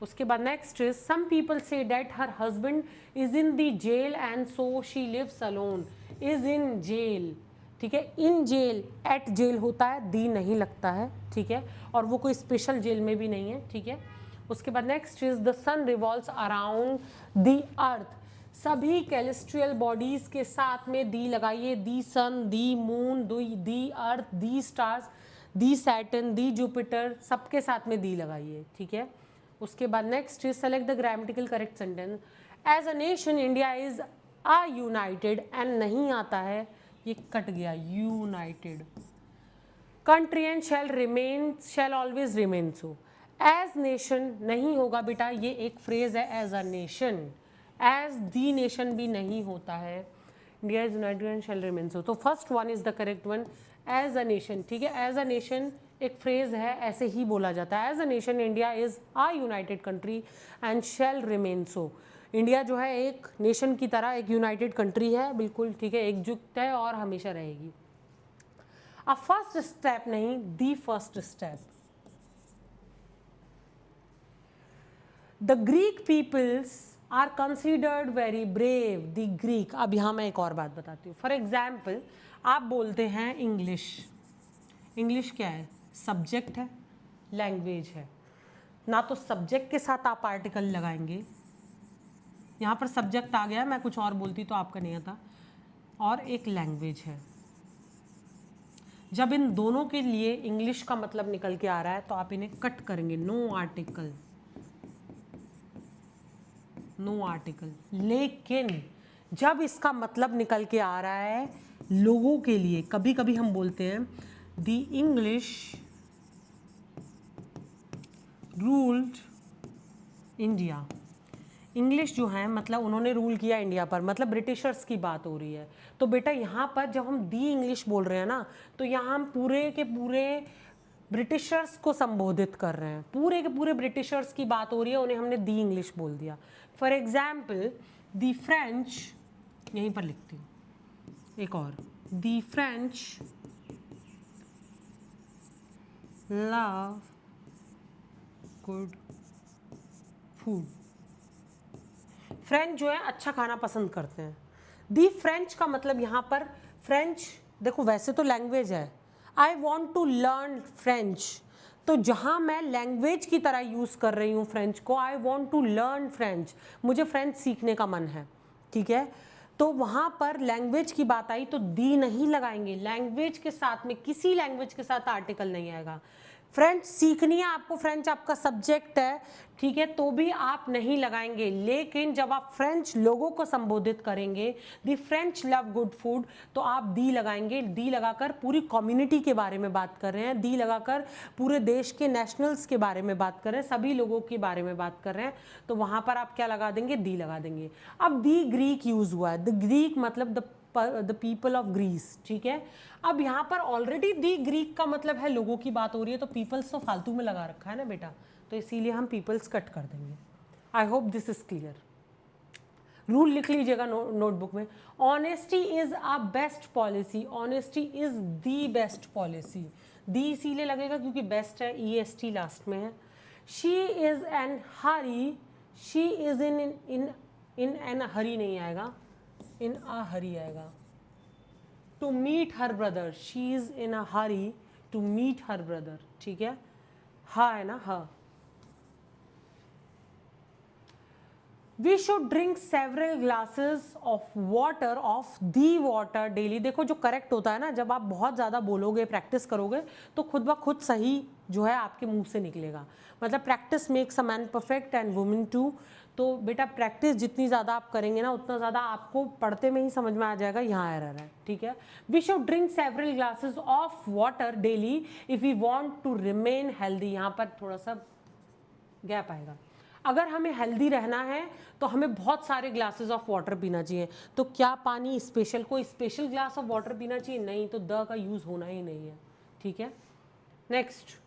उसके बाद next is, some people say that her husband is in the jail and so she lives alone. Is in jail, ठीक है, इन जेल, एट जेल होता है, दी नहीं लगता है, ठीक है, और वो कोई स्पेशल जेल में भी नहीं है, ठीक है। उसके बाद next is, the sun revolves around the earth. सभी कैलेस्ट्रियल बॉडीज के साथ में दी लगाइए, the sun, the moon, the earth, the stars, the Saturn, the Jupiter, सबके साथ में दी लगाइए, ठीक है। उसके बाद next is, select the grammatical correct sentence. As a nation India is a united, and नहीं आता है, ये कट गया, united country, and shall remain, shall always remain so. As nation नहीं होगा बेटा, ये एक फ्रेज है as a nation, as the nation भी नहीं होता है। India is united and shall remain so, तो first one is the correct one, as a nation. ठीक है, एज अ नेशन एक फ्रेज है, ऐसे ही बोला जाता है, as a nation India is a united country and shall remain so. India जो है एक नेशन की तरह एक यूनाइटेड कंट्री है, बिल्कुल ठीक है, एकजुट है और हमेशा रहेगी। अ फर्स्ट स्टेप नहीं, the first step. The Greek peoples are considered very brave, the Greek. अब यहाँ मैं एक और बात बताती हूँ। फॉर एग्जाम्पल, आप बोलते हैं इंग्लिश, इंग्लिश क्या है? सब्जेक्ट है, लैंग्वेज है ना, तो सब्जेक्ट के साथ आप आर्टिकल लगाएंगे, यहाँ पर सब्जेक्ट आ गया, मैं कुछ और बोलती तो आपका नहीं आता, और एक लैंग्वेज है। जब इन दोनों के लिए इंग्लिश का मतलब निकल के आ रहा है तो आप इन्हें कट करेंगे, नो आर्टिकल, नो आर्टिकल। लेकिन जब इसका मतलब निकल के आ रहा है लोगों के लिए, कभी कभी हम बोलते हैं the English ruled India. English जो है मतलब उन्होंने रूल किया इंडिया पर, मतलब ब्रिटिशर्स की बात हो रही है। तो बेटा यहाँ पर जब हम दी इंग्लिश बोल रहे हैं ना, तो यहाँ हम पूरे के पूरे ब्रिटिशर्स को संबोधित कर रहे हैं, पूरे के पूरे ब्रिटिशर्स की बात हो रही है, उन्हें हमने दी इंग्लिश बोल दिया। फॉर एग्जाम्पल, दी फ्रेंच, यहीं पर लिखती हूँ एक और, the French love good food. French जो है अच्छा खाना पसंद करते हैं। दी फ्रेंच का मतलब यहाँ पर फ्रेंच, देखो वैसे तो लैंग्वेज है, I want to learn French, तो जहाँ मैं लैंग्वेज की तरह यूज़ कर रही हूँ फ्रेंच को, I want to learn French, मुझे फ्रेंच सीखने का मन है, ठीक है, तो वहाँ पर लैंग्वेज की बात आई तो दी नहीं लगाएंगे, लैंग्वेज के साथ में किसी लैंग्वेज के साथ आर्टिकल नहीं आएगा। फ्रेंच सीखनी है आपको, फ्रेंच आपका सब्जेक्ट है, ठीक है, तो भी आप नहीं लगाएंगे। लेकिन जब आप फ्रेंच लोगों को संबोधित करेंगे, दी फ्रेंच लव गुड फूड, तो आप दी लगाएंगे। दी लगाकर पूरी कम्युनिटी के बारे में बात कर रहे हैं, दी लगाकर पूरे देश के नेशनल्स के बारे में बात कर रहे हैं, सभी लोगों के बारे में बात कर रहे हैं, तो वहां पर आप क्या लगा देंगे? दी लगा देंगे। अब दी ग्रीक यूज हुआ है, द ग्रीक मतलब द पीपल ऑफ ग्रीस, ठीक है। अब यहाँ पर ऑलरेडी दी ग्रीक का मतलब है लोगों की बात हो रही है, तो पीपल्स तो फालतू में लगा रखा है ना बेटा, तो इसीलिए हम पीपल्स कट कर देंगे। I hope this is clear. Rule लिख लीजिएगा नोटबुक में। Honesty is a best policy, honesty is the best policy, the इसीलिए लगेगा क्योंकि बेस्ट है, EST लास्ट में है। She is an hurry, she is in an hurry नहीं आएगा, इन अ हरी आएगा। To meet her brother, she is in a hurry to meet her brother, ठीक है, हा है ना, हा। We should drink several glasses of water, of the water daily. देखो जो करेक्ट होता है ना, जब आप बहुत ज़्यादा बोलोगे, प्रैक्टिस करोगे, तो खुद ब खुद सही जो है आपके मुंह से निकलेगा। मतलब practice makes a man perfect and women too. तो बेटा प्रैक्टिस जितनी ज़्यादा आप करेंगे ना, उतना ज़्यादा आपको पढ़ते में ही समझ में आ जाएगा यहाँ एरर है, ठीक है। We should drink several glasses of water daily if we want to remain healthy. यहाँ पर थोड़ा सा गैप आएगा। अगर हमें हेल्दी रहना है तो हमें बहुत सारे ग्लासेस ऑफ वाटर पीना चाहिए। तो क्या पानी स्पेशल, कोई स्पेशल ग्लास ऑफ वाटर पीना चाहिए? नहीं, तो द का यूज होना ही नहीं है, ठीक है। Next,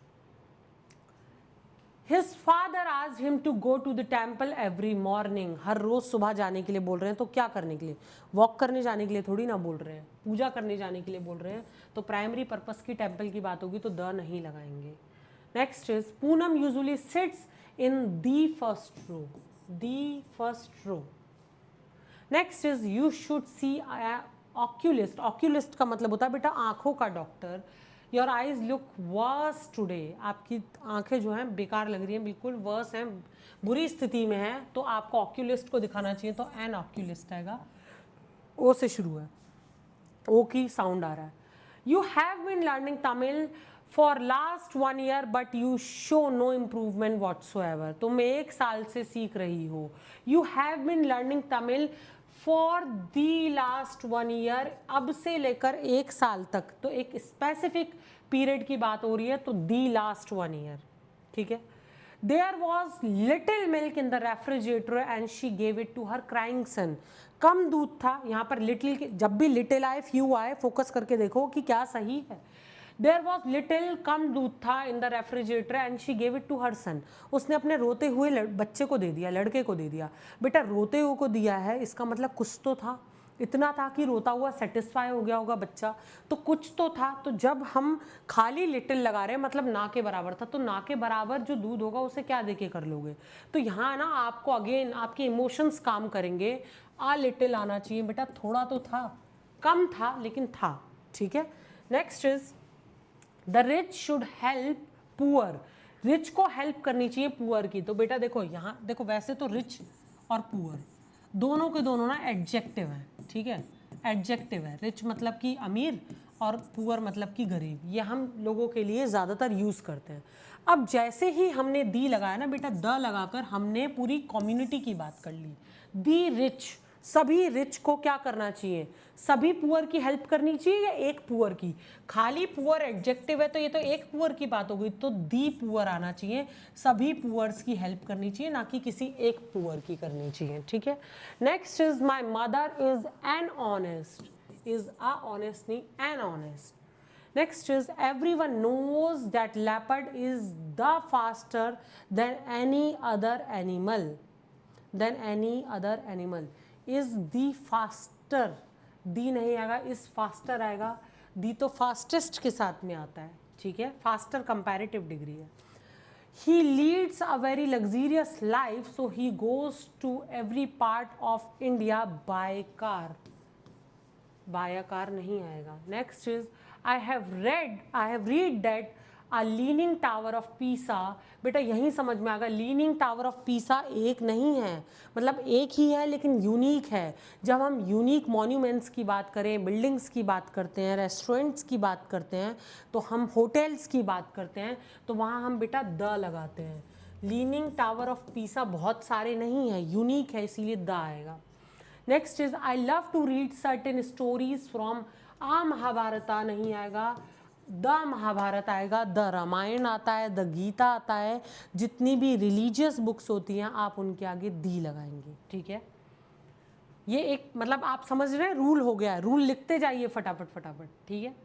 his father asked him to go to the temple every morning. हर रोज सुबह जाने के लिए बोल रहे हैं, तो क्या करने के लिए? वॉक करने जाने के लिए थोड़ी ना बोल रहे हैं, पूजा करने जाने के लिए बोल रहे हैं, तो प्राइमरी पर्पस की टेम्पल की बात होगी तो द नहीं लगाएंगे। Next is Poonam usually sits in the first row, the first row. Next is you should see a oculist. Oculist का मतलब होता है बेटा आंखों का doctor. Your eyes look worse today. आपकी आंखें जो हैं बेकार लग रही हैं, बिल्कुल वर्स हैं, बुरी स्थिति में है, तो आपको ऑक्यूलिस्ट को दिखाना चाहिए, तो एन ऑक्यूलिस्ट आएगा, ओ से शुरू है, ओ की साउंड आ रहा है। You have been learning Tamil for last 1 year but you show no improvement whatsoever. तुम 1 साल से सीख रही हो। You have been learning Tamil for the last 1 year, अब से लेकर 1 साल तक, तो एक स्पेसिफिक पीरियड की बात हो रही है, तो the last 1 year, ठीक है। There was little milk in the refrigerator and she gave it to her crying son. कम दूध था, यहाँ पर लिटिल, जब भी लिटिल आए फ्यू आए फोकस करके देखो कि क्या सही है। देयर वॉज लिटिल, कम दूध था in the refrigerator and she gave it to her son. उसने अपने रोते हुए बच्चे को दे दिया, लड़के को दे दिया। बेटा रोते हुए को दिया है, इसका मतलब कुछ तो था, इतना था कि रोता हुआ सेटिस्फाई हो गया होगा बच्चा, तो कुछ तो था। तो जब हम खाली लिटिल लगा रहे हैं मतलब ना के बराबर था, तो ना के बराबर जो दूध होगा उसे क्या देके कर लोगे। तो यहाँ ना आपको अगेन आपके इमोशंस काम करेंगे। आ लिटिल आना चाहिए बेटा, थोड़ा तो था, कम था लेकिन था, ठीक है। Next is the rich should help poor. Rich को हेल्प करनी चाहिए पुअर की। तो बेटा देखो यहाँ देखो, वैसे तो रिच और पुअर दोनों के दोनों ना एडजेक्टिव है, ठीक है, एडजेक्टिव है। रिच मतलब कि अमीर और पुअर मतलब कि गरीब, ये हम लोगों के लिए ज़्यादातर यूज़ करते हैं। अब जैसे ही हमने दी लगाया ना बेटा, द लगाकर हमने पूरी कम्युनिटी की बात कर ली। दी रिच, सभी रिच को क्या करना चाहिए, सभी पुअर की हेल्प करनी चाहिए या एक पुअर की। खाली पुअर एडजेक्टिव है तो ये तो एक पुअर की बात हो गई, तो दी पुअर आना चाहिए, सभी पुअर्स की हेल्प करनी चाहिए, ना कि किसी एक पुअर की करनी चाहिए, ठीक है। Next is my mother is an honest, is a honest नहीं, an honest. Next is everyone knows that leopard is the faster than any other animal. Than any other animal. Is the faster. दी नहीं आएगा, इस faster आएगा। दी तो fastest के साथ में आता है, ठीक है, फास्टर कंपैरेटिव डिग्री है। He leads a very luxurious life, so he goes to every part of India by car. By car नहीं आएगा। Next is I have read that a leaning tower of Pisa. बेटा यहीं समझ में आएगा, leaning tower of Pisa एक नहीं है, मतलब एक ही है लेकिन यूनिक है। जब हम यूनिक मॉन्यूमेंट्स की बात करें, बिल्डिंग्स की बात करते हैं, रेस्टोरेंट्स की बात करते हैं, तो हम होटल्स की बात करते हैं, तो वहाँ हम बेटा द लगाते हैं। लीनिंग टावर ऑफ पीसा बहुत सारे नहीं है, यूनिक है, इसीलिए द आएगा। Next is I love to read certain stories from a Mahabharata नहीं आएगा, द महाभारत आएगा, द रामायण आता है, द गीता आता है। जितनी भी रिलीजियस बुक्स होती हैं आप उनके आगे दी लगाएंगे, ठीक है। ये एक मतलब आप समझ रहे हैं, रूल हो गया है, रूल लिखते जाइए फटाफट फटाफट, ठीक है।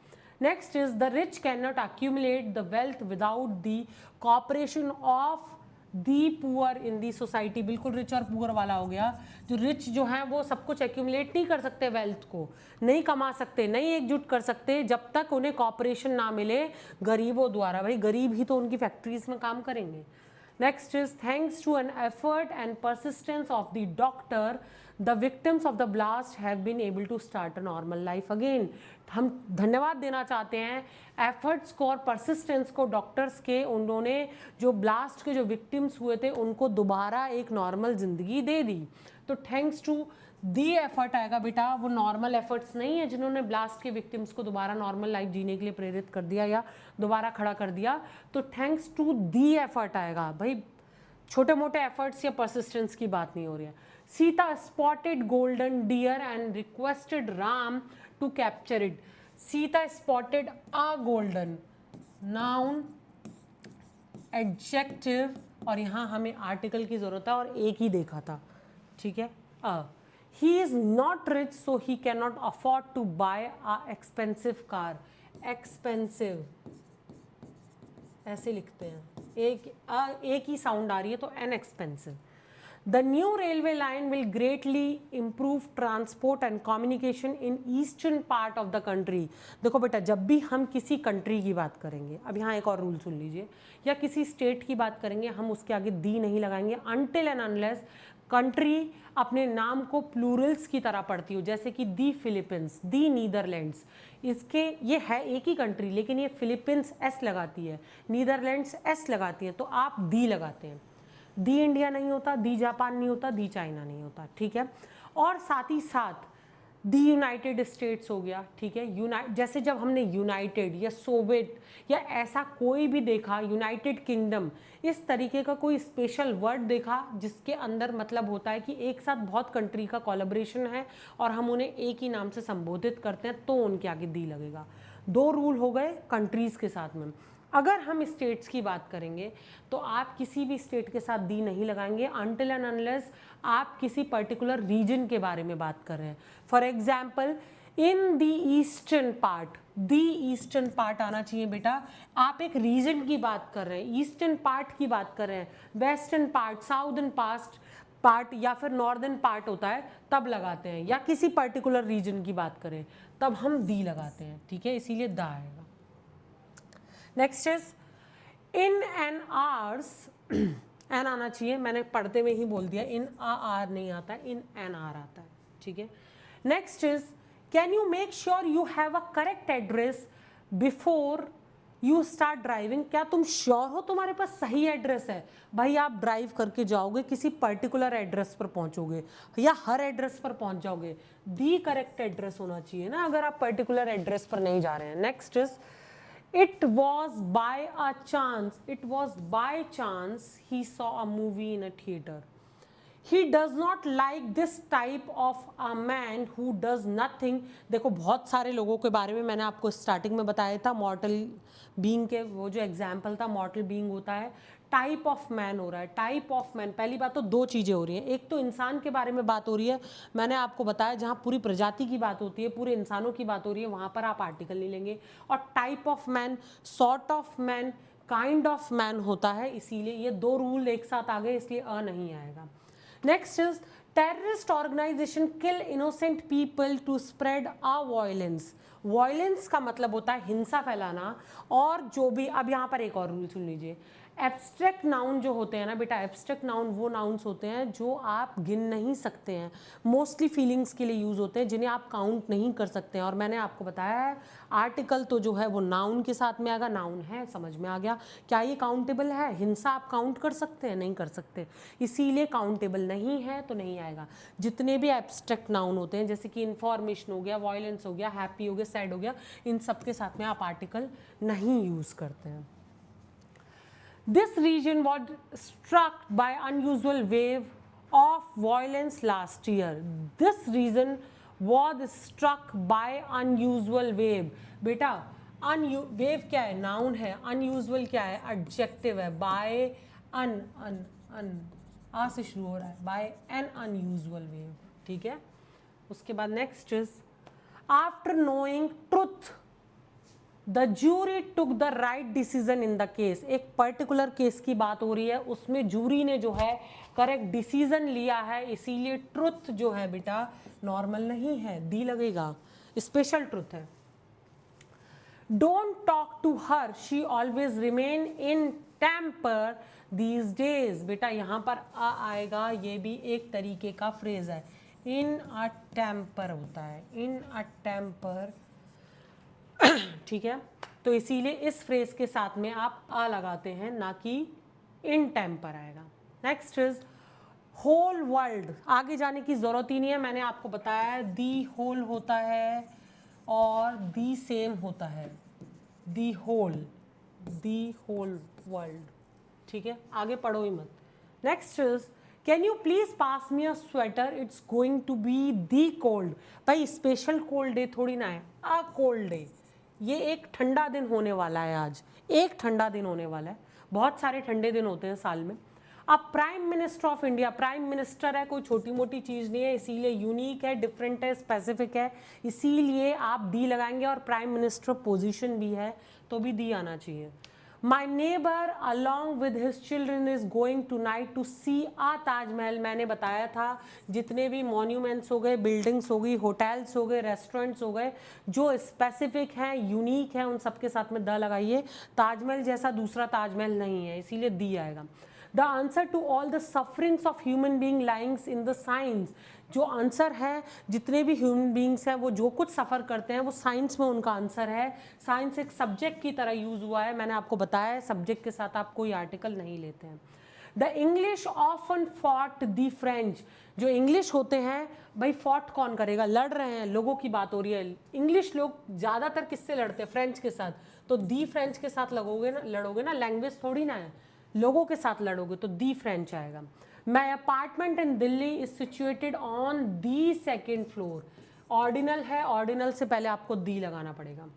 Next is the rich can not accumulate the wealth without the cooperation of the poor in the society. बिल्कुल रिच और पुअर वाला हो गया। जो रिच जो है वो सब कुछ एक्यूमुलेट नहीं कर सकते, वेल्थ को नहीं कमा सकते, नहीं एकजुट कर सकते जब तक उन्हें कॉपरेशन ना मिले गरीबों द्वारा। भाई गरीब ही तो उनकी फैक्ट्रीज में काम करेंगे। Next is thanks to an effort and persistence of the doctor, the victims of the blast have been able to start a normal life again. हम धन्यवाद देना चाहते हैं एफर्ट्स को और परसिस्टेंस को डॉक्टर्स के, उन्होंने जो ब्लास्ट के जो विक्टिम्स हुए थे उनको दोबारा एक नॉर्मल जिंदगी दे दी। तो थैंक्स टू दी एफर्ट आएगा बेटा, वो नॉर्मल एफर्ट्स नहीं है जिन्होंने ब्लास्ट के विक्टिम्स को दोबारा नॉर्मल लाइफ जीने के लिए प्रेरित कर दिया या दोबारा खड़ा कर दिया। तो थैंक्स टू दी एफर्ट आएगा। भाई छोटे मोटे एफर्ट्स या परसिस्टेंस की बात नहीं हो रही है। Sita spotted golden deer and requested Ram to capture it. Sita spotted a golden, noun adjective, और यहाँ हमें आर्टिकल की जरूरत है और एक ही देखा था, ठीक है। He is not rich so he cannot afford to buy a expensive car. Expensive ऐसे लिखते हैं, एक ही साउंड आ रही है तो an expensive. The new railway line will greatly improve transport and communication in eastern part of the country. देखो बेटा जब भी हम किसी कंट्री की बात करेंगे, अब यहाँ एक और रूल सुन लीजिए, या किसी स्टेट की बात करेंगे, हम उसके आगे दी नहीं लगाएंगे अनटिल एंड अनलेस कंट्री अपने नाम को प्लूरल्स की तरह पढ़ती हो, जैसे कि दी फिलीपींस, दी नीदरलैंड्स। इसके ये है एक ही कंट्री लेकिन ये फिलीपींस एस लगाती है, नीदरलैंड्स एस लगाती है, तो आप दी लगाते हैं। दी इंडिया नहीं होता, दी जापान नहीं होता, दी चाइना नहीं होता, ठीक है। और साथ ही साथ दी यूनाइटेड स्टेट्स हो गया, ठीक है। जैसे जब हमने यूनाइटेड या सोवियत या ऐसा कोई भी देखा, यूनाइटेड किंगडम, इस तरीके का कोई स्पेशल वर्ड देखा जिसके अंदर मतलब होता है कि एक साथ बहुत कंट्री का कोलैबोरेशन है और हम उन्हें एक ही नाम से संबोधित करते हैं, तो उनके आगे दी लगेगा। दो रूल हो गए कंट्रीज के साथ में। अगर हम स्टेट्स की बात करेंगे तो आप किसी भी स्टेट के साथ दी नहीं लगाएंगे अनटिल एंड अनलेस आप किसी पर्टिकुलर रीजन के बारे में बात कर रहे हैं। For example in the eastern part, the eastern part आना चाहिए बेटा। आप एक रीजन की बात कर रहे हैं, ईस्टर्न पार्ट की बात कर रहे हैं, वेस्टर्न पार्ट, साउदर्न पार्ट या फिर नॉर्दर्न पार्ट होता है तब लगाते हैं, या किसी पर्टिकुलर रीजन की बात करें तब हम दी लगाते हैं, ठीक है, इसीलिए द आएगा। Next is in an hours, an आना चाहिए, मैंने पढ़ते में ही बोल दिया, इन आर नहीं आता, इन एन आर आता है, ठीक है। Next is can you make sure you have a correct address before you start driving. क्या तुम श्योर हो तुम्हारे पास सही एड्रेस है? भाई आप ड्राइव करके जाओगे, किसी पर्टिकुलर एड्रेस पर पहुंचोगे या हर एड्रेस पर पहुंच जाओगे, दी करेक्ट एड्रेस होना चाहिए ना, अगर आप पर्टिकुलर एड्रेस पर नहीं जा रहे हैं। Next is it was by a chance, it was by chance he saw a movie in a theater. He does not like this type of a man who does nothing. देखो बहुत सारे लोगों के बारे में मैंने आपको स्टार्टिंग में बताया था, मॉर्टल बीइंग के वो जो एग्जाम्पल था, मॉर्टल बीइंग होता है, टाइप ऑफ मैन हो रहा है, टाइप ऑफ मैन। पहली बात तो दो चीज़ें हो रही हैं, एक तो इंसान के बारे में बात हो रही है, मैंने आपको बताया जहाँ पूरी प्रजाति की बात होती है, पूरे इंसानों की बात हो रही है, वहाँ पर आप आर्टिकल नहीं लेंगे। और type of man, sort of man, kind of man होता है, इसीलिए ये दो रूल एक साथ आ गए, इसलिए अ नहीं आएगा। Next is terrorist organization kill innocent people to spread a violence. Violence का मतलब होता है हिंसा फैलाना, और जो भी, अब यहाँ पर एक और रूल सुन लीजिए, एब्स्ट्रैक्ट नाउन जो होते हैं ना बेटा, एब्स्ट्रैक्ट नाउन वो नाउन्स होते हैं जो आप गिन नहीं सकते हैं, मोस्टली फीलिंग्स के लिए यूज होते हैं, जिन्हें आप काउंट नहीं कर सकते हैं। और मैंने आपको बताया है आर्टिकल तो जो है वो नाउन के साथ में आएगा, नाउन है, समझ में आ गया। क्या ये काउंटेबल है? हिंसा आप काउंट कर सकते हैं? नहीं कर सकते, इसीलिए काउंटेबल नहीं है तो नहीं आएगा। जितने भी एब्स्ट्रैक्ट नाउन होते हैं, जैसे कि इंफॉर्मेशन हो गया, वायलेंस हो गया, हैप्पी हो गया, सैड हो गया, इन सब के साथ में आप आर्टिकल नहीं यूज करते हैं। This region was struck by unusual wave of violence last year. This region was struck by unusual wave. बेटा wave क्या है? नाउन है। unusual क्या है? एडजेक्टिव है। by an आ से शुरू हो रहा है, by an unusual wave, ठीक है। उसके बाद next is after knowing truth the jury took the right decision in the case. एक पर्टिकुलर केस की बात हो रही है, उसमें जूरी ने जो है करेक्ट डिसीजन लिया है, इसीलिए ट्रुथ जो है बेटा नॉर्मल नहीं है, दी लगेगा, स्पेशल ट्रुथ है। Don't talk to her, she always remain in temper these days. बेटा यहाँ पर आ आएगा, ये भी एक तरीके का फ्रेज है, इन अ टेम्पर होता है, इन अ टेम्पर, ठीक है। तो इसीलिए इस फ्रेज के साथ में आप आ लगाते हैं, ना कि इन टेम्पर आएगा। नेक्स्ट इज होल वर्ल्ड, आगे जाने की जरूरत ही नहीं है, मैंने आपको बताया है दी होल होता है और दी सेम होता है, दी होल वर्ल्ड, ठीक है, आगे पढ़ो ही मत। Next is can you please pass me a sweater, it's going to be the cold. भाई स्पेशल कोल्ड डे थोड़ी ना है, अ कोल्ड डे, ये एक ठंडा दिन होने वाला है, आज एक ठंडा दिन होने वाला है, बहुत सारे ठंडे दिन होते हैं साल में। अब prime minister of India, prime minister है, कोई छोटी मोटी चीज़ नहीं है, इसीलिए यूनिक है, डिफरेंट है, स्पेसिफिक है, इसीलिए आप दी लगाएंगे, और प्राइम मिनिस्टर पोजीशन भी है तो भी दी आना चाहिए। My neighbour along with his children is going tonight to see a Taj Mahal. मैंने बताया था जितने भी मॉन्यूमेंट्स हो गए, बिल्डिंग्स हो गई, होटल्स हो गए, रेस्टोरेंट्स हो गए, जो स्पेसिफिक हैं, यूनिक हैं, उन सबके साथ में द लगाइए। ताजमहल जैसा दूसरा ताजमहल नहीं है, इसीलिए दी आएगा। The answer to all the sufferings of human being lies in the science, जो आंसर है जितने भी ह्यूमन बींग्स हैं वो जो कुछ सफ़र करते हैं वो साइंस में उनका आंसर है। साइंस एक सब्जेक्ट की तरह यूज़ हुआ है, मैंने आपको बताया है सब्जेक्ट के साथ आप कोई आर्टिकल नहीं लेते हैं। The English often fought the French, जो इंग्लिश होते हैं, भाई फॉट कौन करेगा, लड़ रहे हैं, लोगों की बात हो रही है, इंग्लिश लोग ज़्यादातर किससे लड़ते हैं, फ्रेंच के साथ, तो दी फ्रेंच के साथ लड़ोगे ना, लैंग्वेज थोड़ी ना है, लोगों के साथ लड़ोगे तो दी फ्रेंच आएगा। My apartment in Delhi is situated on the second floor, ordinal है, ऑर्डिनल से पहले आपको दी लगाना पड़ेगा।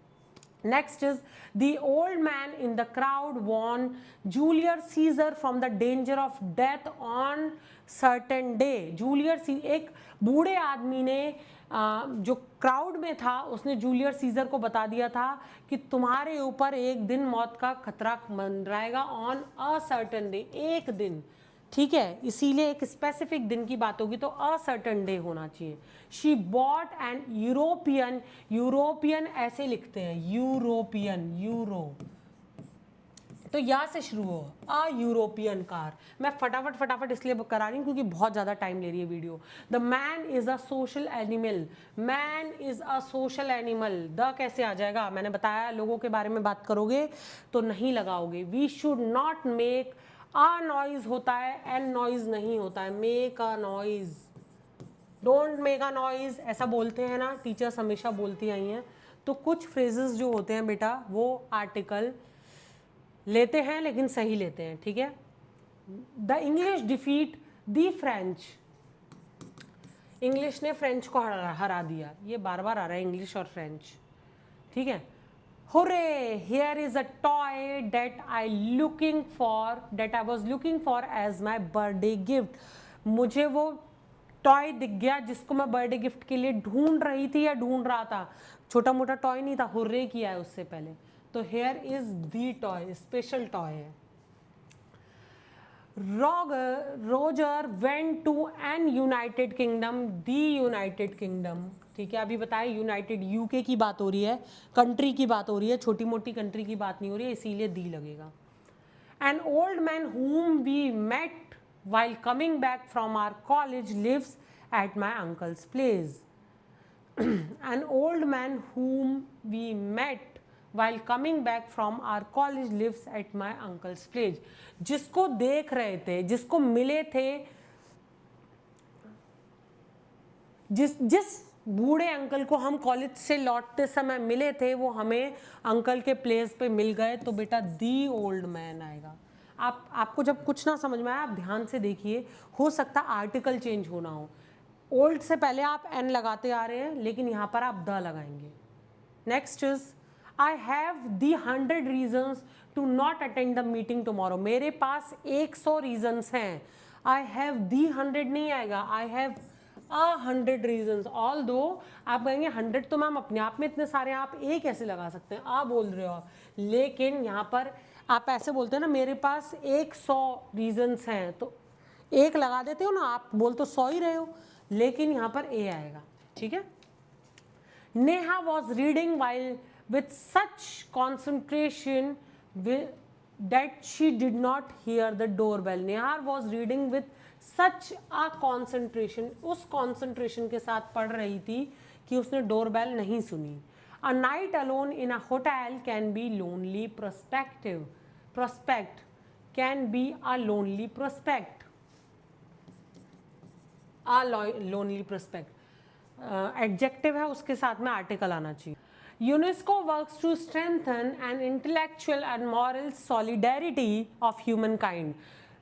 Next is the old man in the crowd warned Julius Caesar from the danger of death on certain day. Julius एक बूढ़े आदमी ने जो क्राउड में था उसने जूलियस सीजर को बता दिया था कि तुम्हारे ऊपर एक दिन मौत का खतरा मंडराएगा ऑन अ सर्टेन डे, एक दिन, ठीक है, इसीलिए एक स्पेसिफिक दिन की बात होगी तो अ सर्टेन डे होना चाहिए. She bought and European, European ऐसे लिखते हैं, यूरोपियन, यूरो तो यहाँ से शुरू हो, अ यूरोपियन कार. मैं फटाफट इसलिए करा रही हूँ क्योंकि बहुत ज़्यादा टाइम ले रही है video. The man is a social animal, man is a social animal. The कैसे आ जाएगा, मैंने बताया लोगों के बारे में बात करोगे तो नहीं लगाओगे. We should not make a noise होता है, एन नॉइज नहीं होता है. Make a noise, don't make a noise ऐसा बोलते हैं ना, टीचर्स हमेशा बोलती आई हैं. तो कुछ फ्रेजेस जो होते हैं बेटा वो आर्टिकल लेते हैं लेकिन सही लेते हैं, ठीक है. The English defeat the French, English ने फ्रेंच को हरा दिया. ये बार बार आ रहा है इंग्लिश और फ्रेंच, ठीक है. Hooray! Here is a toy that I was looking for as my birthday gift. मुझे वो टॉय दिख गया जिसको मैं बर्थडे गिफ्ट के लिए ढूंढ रही थी या ढूंढ रहा था. छोटा मोटा टॉय नहीं था, हुर्रे किया है उससे पहले. तो here is the toy, special toy है. Roger went to an United Kingdom, the United Kingdom, ठीक है. अभी बताए यूनाइटेड, यूके की बात हो रही है, कंट्री की बात हो रही है, छोटी मोटी कंट्री की बात नहीं हो रही है, इसीलिए दी लगेगा. An old man whom we met while coming back from our college lives at my uncle's place. An old man whom we met while coming back from our college lives at my uncle's place. जिसको देख रहे थे, जिसको मिले थे, जिस बूढ़े uncle को हम कॉलेज से लौटते समय मिले थे वो हमें अंकल के प्लेस पे मिल गए. तो बेटा दी ओल्ड मैन आएगा. आपको जब कुछ ना समझ में आए आप ध्यान से देखिए, हो सकता आर्टिकल चेंज होना हो. ओल्ड से पहले आप एन लगाते आ रहे हैं लेकिन यहाँ पर आप द लगाएंगे. Next is I have the 100 reasons to not attend the meeting tomorrow. मेरे पास 100 रीजन्स हैं. आई हैव दी 100 नहीं आएगा, आई हैव 100 रीजन्स. ऑल दो आप कहेंगे 100 तो मैम अपने आप में इतने सारे, आप एक कैसे लगा सकते हैं, आप बोल रहे हो. लेकिन यहाँ पर आप ऐसे बोलते हैं ना, मेरे पास 100 रीजन्स हैं, तो एक लगा देते हो ना, आप बोल तो 100 ही रहे हो, लेकिन यहाँ पर ए आएगा, ठीक है. Neha was reading while with such concentration that she did not hear the doorbell. Nehar was reading with such a concentration, उस concentration के साथ पढ़ रही थी कि उसने डोरबेल नहीं सुनी. A night alone in a hotel can be lonely prospect can be a lonely prospect. A lonely prospect adjective है, उसके साथ में आर्टिकल आना चाहिए. UNESCO works to strengthen an intellectual and moral solidarity of humankind.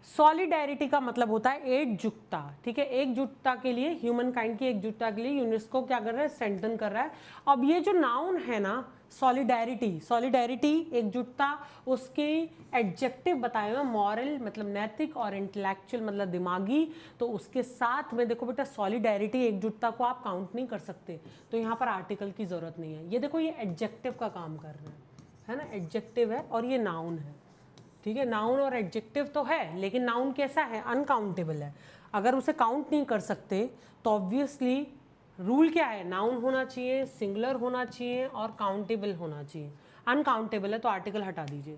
Solidarity का मतलब होता है एकजुटता, ठीक है. एकजुटता के लिए, ह्यूमन काइंड की एकजुटता के लिए यूनेस्को क्या कर रहा है, स्ट्रेंथन कर रहा है. अब ये जो नाउन है ना सॉलिडेरिटी, सॉलिडेरिटी एकजुटता, उसकी एडजेक्टिव बताए हुए मॉरल मतलब नैतिक और इंटेलेक्चुअल मतलब दिमागी. तो उसके साथ में देखो बेटा सॉलिडेरिटी एकजुटता को आप काउंट नहीं कर सकते, तो यहाँ पर आर्टिकल की जरूरत नहीं है. ये देखो ये एडजेक्टिव का काम कर रहा है ना, एडजेक्टिव है और ये नाउन है, ठीक है. नाउन और एडजेक्टिव तो है लेकिन नाउन कैसा है, अनकाउंटेबल है. अगर उसे काउंट नहीं कर सकते तो ऑब्वियसली रूल क्या है, नाउन होना चाहिए, सिंगुलर होना चाहिए और काउंटेबल होना चाहिए. अनकाउंटेबल है तो आर्टिकल हटा दीजिए.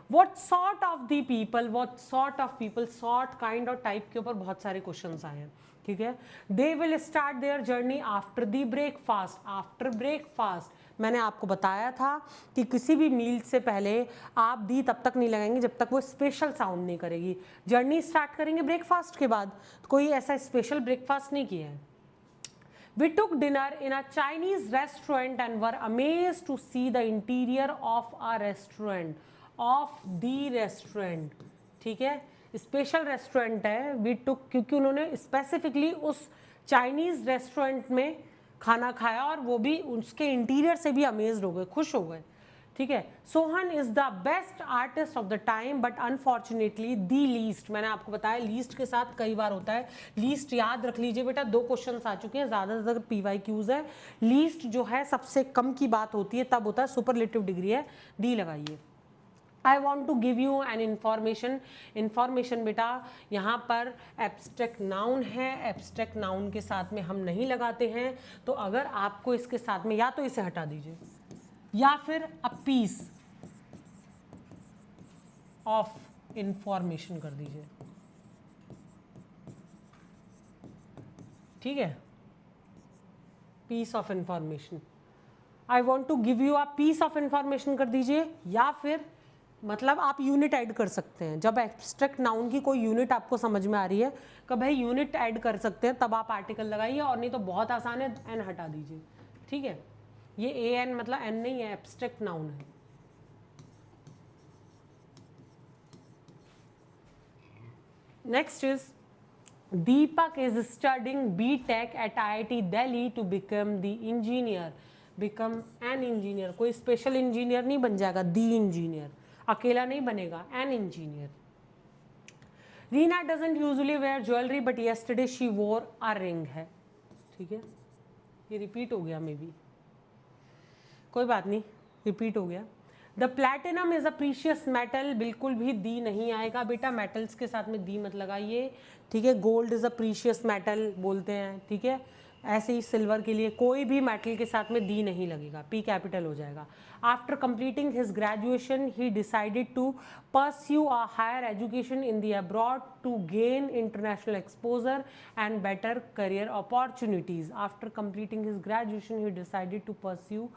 What sort of the people, what sort of people, sort, kind और टाइप के ऊपर बहुत सारे क्वेश्चंस आए हैं, ठीक है. They will start their journey after the breakfast. After breakfast मैंने आपको बताया था कि किसी भी मील से पहले आप दी तब तक नहीं लगाएंगे जब तक वो स्पेशल साउंड नहीं करेगी. जर्नी स्टार्ट करेंगे ब्रेकफास्ट के बाद, तो कोई ऐसा स्पेशल ब्रेकफास्ट नहीं किया है. We took dinner in a Chinese restaurant and were amazed to see the interior of a restaurant, of the restaurant, ठीक है. स्पेशल रेस्टोरेंट है. वी टुक क्योंकि उन्होंने स्पेसिफिकली उस चाइनीज रेस्टोरेंट में खाना खाया और वो भी उसके इंटीरियर से भी अमेज्ड हो गए, खुश हो गए. ठीक है। Sohan is the best artist of the time but unfortunately the least, मैंने आपको बताया लीस्ट के साथ कई बार होता है। लीस्ट याद रख लीजिए बेटा, 2 क्वेश्चन आ चुके हैं, ज़्यादातर PYQs है। लीस्ट जो है सबसे कम की बात होती है, तब होता है सुपरलेटिव डिग्री है, दी लगाइए। I want to give you an information बेटा, यहाँ पर एब्स्ट्रैक्ट नाउन है, एब्स्ट्रैक्ट नाउन के साथ में हम नहीं लगाते हैं, तो अगर आपको इसके साथ में या तो इसे हटा दीजिए या फिर अ पीस ऑफ इंफॉर्मेशन कर दीजिए, ठीक है। Piece of information, I want to give you a piece of information कर दीजिए, या फिर मतलब आप यूनिट ऐड कर सकते हैं। जब एब्स्ट्रैक्ट नाउन की कोई यूनिट आपको समझ में आ रही है कि भाई यूनिट ऐड कर सकते हैं, तब आप आर्टिकल लगाइए, और नहीं तो बहुत आसान है, एन हटा दीजिए, ठीक है। ये AN मतलब एन नहीं है, एब्स्ट्रैक्ट नाउन है। Next is Deepak is studying BTech at IIT Delhi to become the engineer. Become an engineer, कोई स्पेशल इंजीनियर नहीं बन जाएगा, दी इंजीनियर, अकेला नहीं बनेगा, an engineer. Reena doesn't usually wear jewellery but yesterday she wore a ring है, ठीक है। ये रिपीट हो गया, मे बी, कोई बात नहीं, रिपीट हो गया। The platinum is a precious metal, बिल्कुल भी दी नहीं आएगा बेटा, मेटल्स के साथ में दी मत लगाइए, ठीक है। Gold is a precious metal बोलते हैं, ठीक है। ऐसे ही सिल्वर के लिए कोई भी मेटल के साथ में दी नहीं लगेगा, P कैपिटल हो जाएगा। After completing his graduation he decided to pursue a higher education in the abroad to gain international exposure and better career opportunities. After completing his graduation he decided to pursue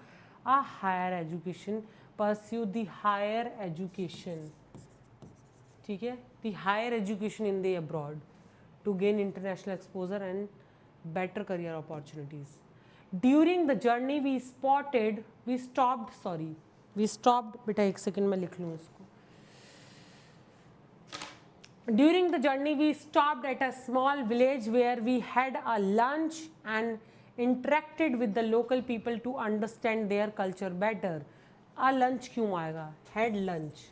a higher education, pursue the higher education, ठीक है, the higher education in the abroad to gain international exposure and better career opportunities. During the journey we stopped बेटा, एक second में लिख लूँ इसको। During the journey we stopped at a small village where we had a lunch and interacted with the local people to understand their culture better. A lunch क्यों आएगा? Had lunch,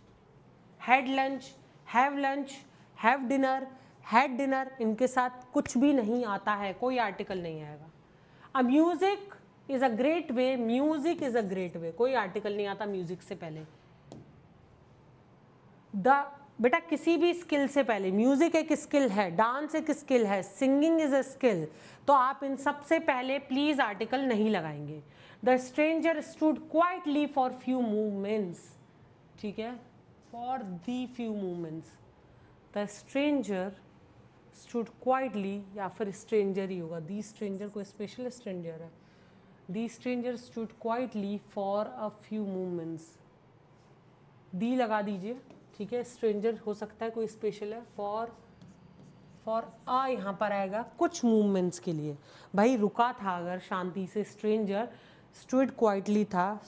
had lunch, have lunch, have dinner, had dinner, इनके साथ कुछ भी नहीं आता है, कोई आर्टिकल नहीं आएगा। A music is a great way, music is a great way, कोई आर्टिकल नहीं आता म्यूजिक से पहले। द बेटा किसी भी स्किल से पहले, म्यूजिक एक स्किल है, डांस एक स्किल है, सिंगिंग इज अ स्किल, तो आप इन सबसे पहले प्लीज आर्टिकल नहीं लगाएंगे। The stranger stood quietly for few movements, ठीक है, for the few movements. The stranger stood quietly, या फिर स्ट्रेंजर ही होगा, दी स्ट्रेंजर कोई स्पेशल स्ट्रेंजर है। The stranger stood quietly for a few movements, the लगा दीजिए, ठीक है। स्ट्रेंजर हो सकता है कोई स्पेशल है, फॉर आ यहाँ पर आएगा कुछ मूवमेंट्स के लिए, भाई रुका था अगर शांति से, स्ट्रेंजर स्टूड क्वाइटली था,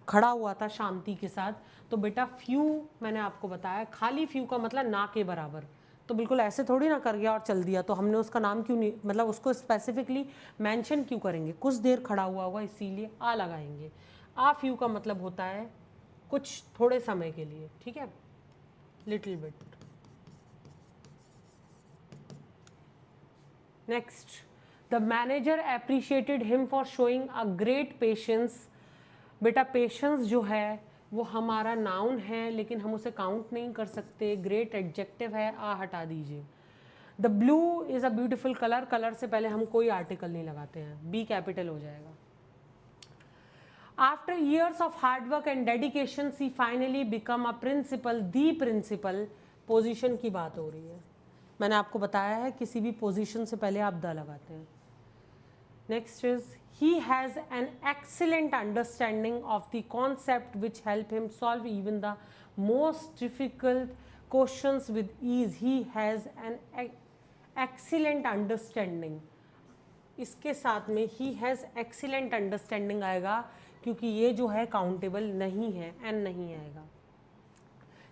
खड़ा हुआ था शांति के साथ, तो बेटा फ्यू मैंने आपको बताया, खाली फ्यू का मतलब ना के बराबर, तो बिल्कुल ऐसे थोड़ी ना कर गया और चल दिया, तो हमने उसका नाम क्यों नहीं, मतलब उसको स्पेसिफिकली मेंशन क्यों करेंगे, कुछ देर खड़ा हुआ होगा इसीलिए आ लगाएंगे। आ फ्यू का मतलब होता है कुछ थोड़े समय के लिए, ठीक है, little bit. Next, the manager appreciated him for showing a great patience. बेटा पेशेंस जो है वो हमारा नाउन है, लेकिन हम उसे काउंट नहीं कर सकते, ग्रेट एडजेक्टिव है, आ हटा दीजिए। The blue is a beautiful colour, colour से पहले हम कोई आर्टिकल नहीं लगाते हैं, बी कैपिटल हो जाएगा। After years of hard work and dedication, she finally become a principal, the principal, position की बात हो रही है, मैंने आपको बताया है किसी भी पोजीशन से पहले आप द लगाते हैं। Next is he has an excellent understanding of the concept which help him solve even the most difficult questions with ease. He has an excellent understanding, इसके साथ में ही हैज़ एक्सीलेंट अंडरस्टैंडिंग आएगा, क्योंकि ये जो है काउंटेबल नहीं है, एन नहीं आएगा।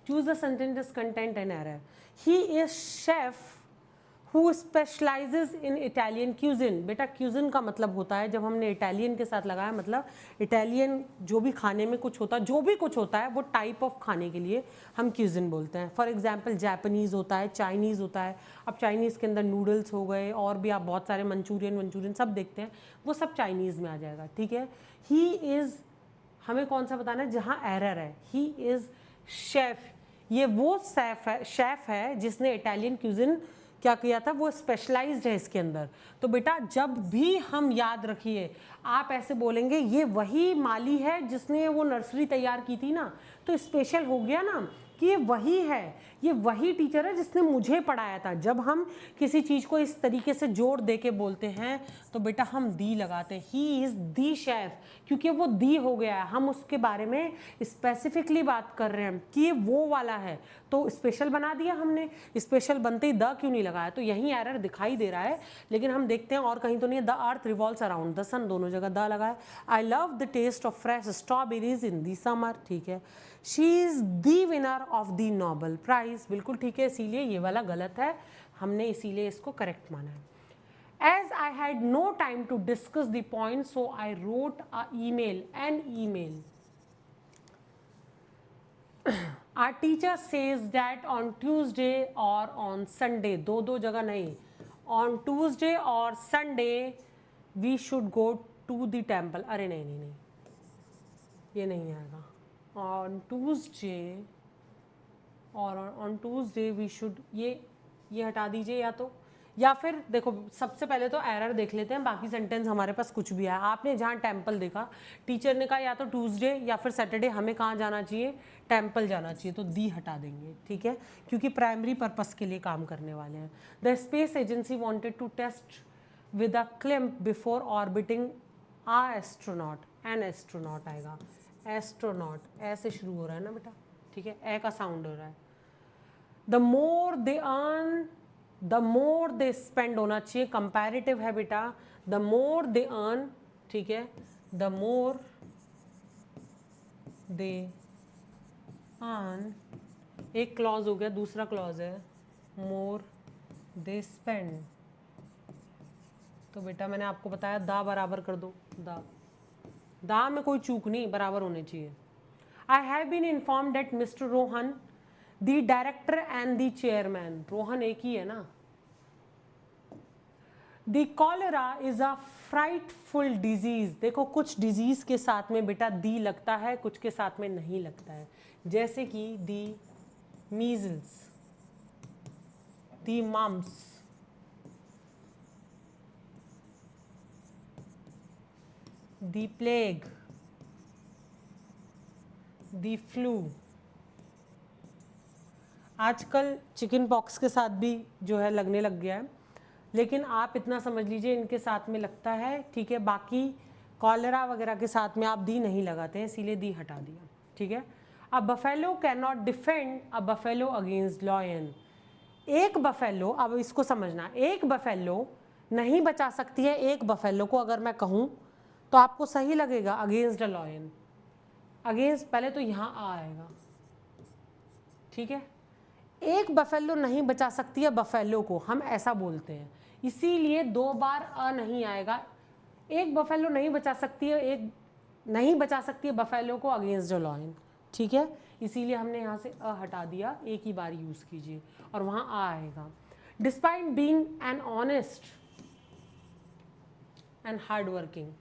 Choose the sentences content and error. He is chef who specialises in Italian cuisine. बेटा क्यूजिन का मतलब होता है, जब हमने इटालियन के साथ लगाया मतलब इटालियन जो भी खाने में कुछ होता है, जो भी कुछ होता है वो टाइप ऑफ खाने के लिए हम क्यूजिन बोलते हैं। फॉर एग्जांपल जापानीज़ होता है, चाइनीज़ होता है। अब चाइनीज़ के अंदर नूडल्स हो गए और भी आप बहुत सारे मंचूरियन सब देखते हैं, वो सब चाइनीज़ में आ जाएगा, ठीक है। ही इज़, हमें कौन सा बताना है जहाँ एरर है। ही इज़ शेफ़, ये वो शेफ़ है जिसने इटालियन क्यूजिन क्या किया था, वो स्पेशलाइज्ड है इसके अंदर। तो बेटा जब भी हम, याद रखिए, आप ऐसे बोलेंगे ये वही माली है जिसने वो नर्सरी तैयार की थी ना, तो स्पेशल हो गया ना कि ये वही है, ये वही टीचर है जिसने मुझे पढ़ाया था। जब हम किसी चीज़ को इस तरीके से जोड़ दे के बोलते हैं तो बेटा हम दी लगाते हैं। ही इज़ दी शेफ, क्योंकि वो दी हो गया है, हम उसके बारे में स्पेसिफिकली बात कर रहे हैं कि ये वो वाला है, तो स्पेशल बना दिया हमने। स्पेशल बनते ही द क्यों नहीं लगाया, तो यही एरर दिखाई दे रहा है, लेकिन हम देखते हैं और कहीं तो नहीं है। The earth revolves around the sun, दोनों जगह द लगाया। I love the taste of fresh strawberries in the summer, ठीक है। She is the winner of the Nobel prize, बिल्कुल ठीक है, इसीलिए ये वाला गलत है, हमने इसीलिए इसको करेक्ट माना है। As I had no time to discuss the point, so I wrote an email. Our teacher says that on Tuesday or on Sunday, दो जगह नहीं, on Tuesday or Sunday we should go to the temple. अरे नहीं, ये नहीं आएगा। On Tuesday और on Tuesday we should, ये हटा दीजिए, या फिर देखो सबसे पहले तो एरर देख लेते हैं, बाकी सेंटेंस हमारे पास कुछ भी है। आपने जहाँ टेम्पल देखा, टीचर ने कहा या तो ट्यूसडे या फिर सैटरडे, हमें कहाँ जाना चाहिए, टेम्पल जाना चाहिए, तो दी हटा देंगे, ठीक है, क्योंकि प्राइमरी पर्पस के लिए काम करने वाले हैं। The space agency wanted to test with a chimp before orbiting a astronaut, an astronaut आएगा, एस्ट्रोनॉट ऐसे शुरू हो रहा है ना बेटा, ठीक है, ए का साउंड हो रहा है। The more they earn the more they spend होना चाहिए, कंपैरेटिव है बेटा, द मोर दे अर्न, ठीक है, द मोर दे अर्न, एक क्लॉज हो गया, दूसरा क्लॉज है मोर दे स्पेंड। तो बेटा मैंने आपको बताया दा बराबर कर दो, दा में कोई चूक नहीं, बराबर होने चाहिए। I have been inform that Mr Rohan the director and the chairman, Rohan एक ही है ना। The cholera is a frightful disease, देखो कुछ डिजीज के साथ में बेटा दी लगता है, कुछ के साथ में नहीं लगता है, जैसे कि दी मीजल्स, दी मम्स, दी प्लेग, दी फ्लू। आजकल चिकन पॉक्स के साथ भी जो है लगने लग गया है, लेकिन आप इतना समझ लीजिए इनके साथ में लगता है, ठीक है, बाकी कॉलेरा वगैरह के साथ में आप दी नहीं लगाते हैं, इसीलिए दी हटा दिया, ठीक है। अ buffalo can not defend a buffalo against lion, एक बफेलो, अब इसको समझना, एक बफेलो नहीं बचा सकती है एक बफेलो को, अगर मैं कहूँ तो आपको सही लगेगा, अगेंस्ट अ लॉयन, अगेंस्ट पहले तो यहाँ आ आएगा, ठीक है, एक बफेलो नहीं बचा सकती है बफेलो को, हम ऐसा बोलते हैं, इसीलिए दो बार अ नहीं आएगा। एक बफेलो नहीं बचा सकती है, एक नहीं बचा सकती है बफेलो को अगेंस्ट द लॉयन, ठीक है, इसीलिए हमने यहाँ से अ हटा दिया, एक ही बार यूज़ कीजिए और वहाँ आ आएगा। Despite being an honest and hard working,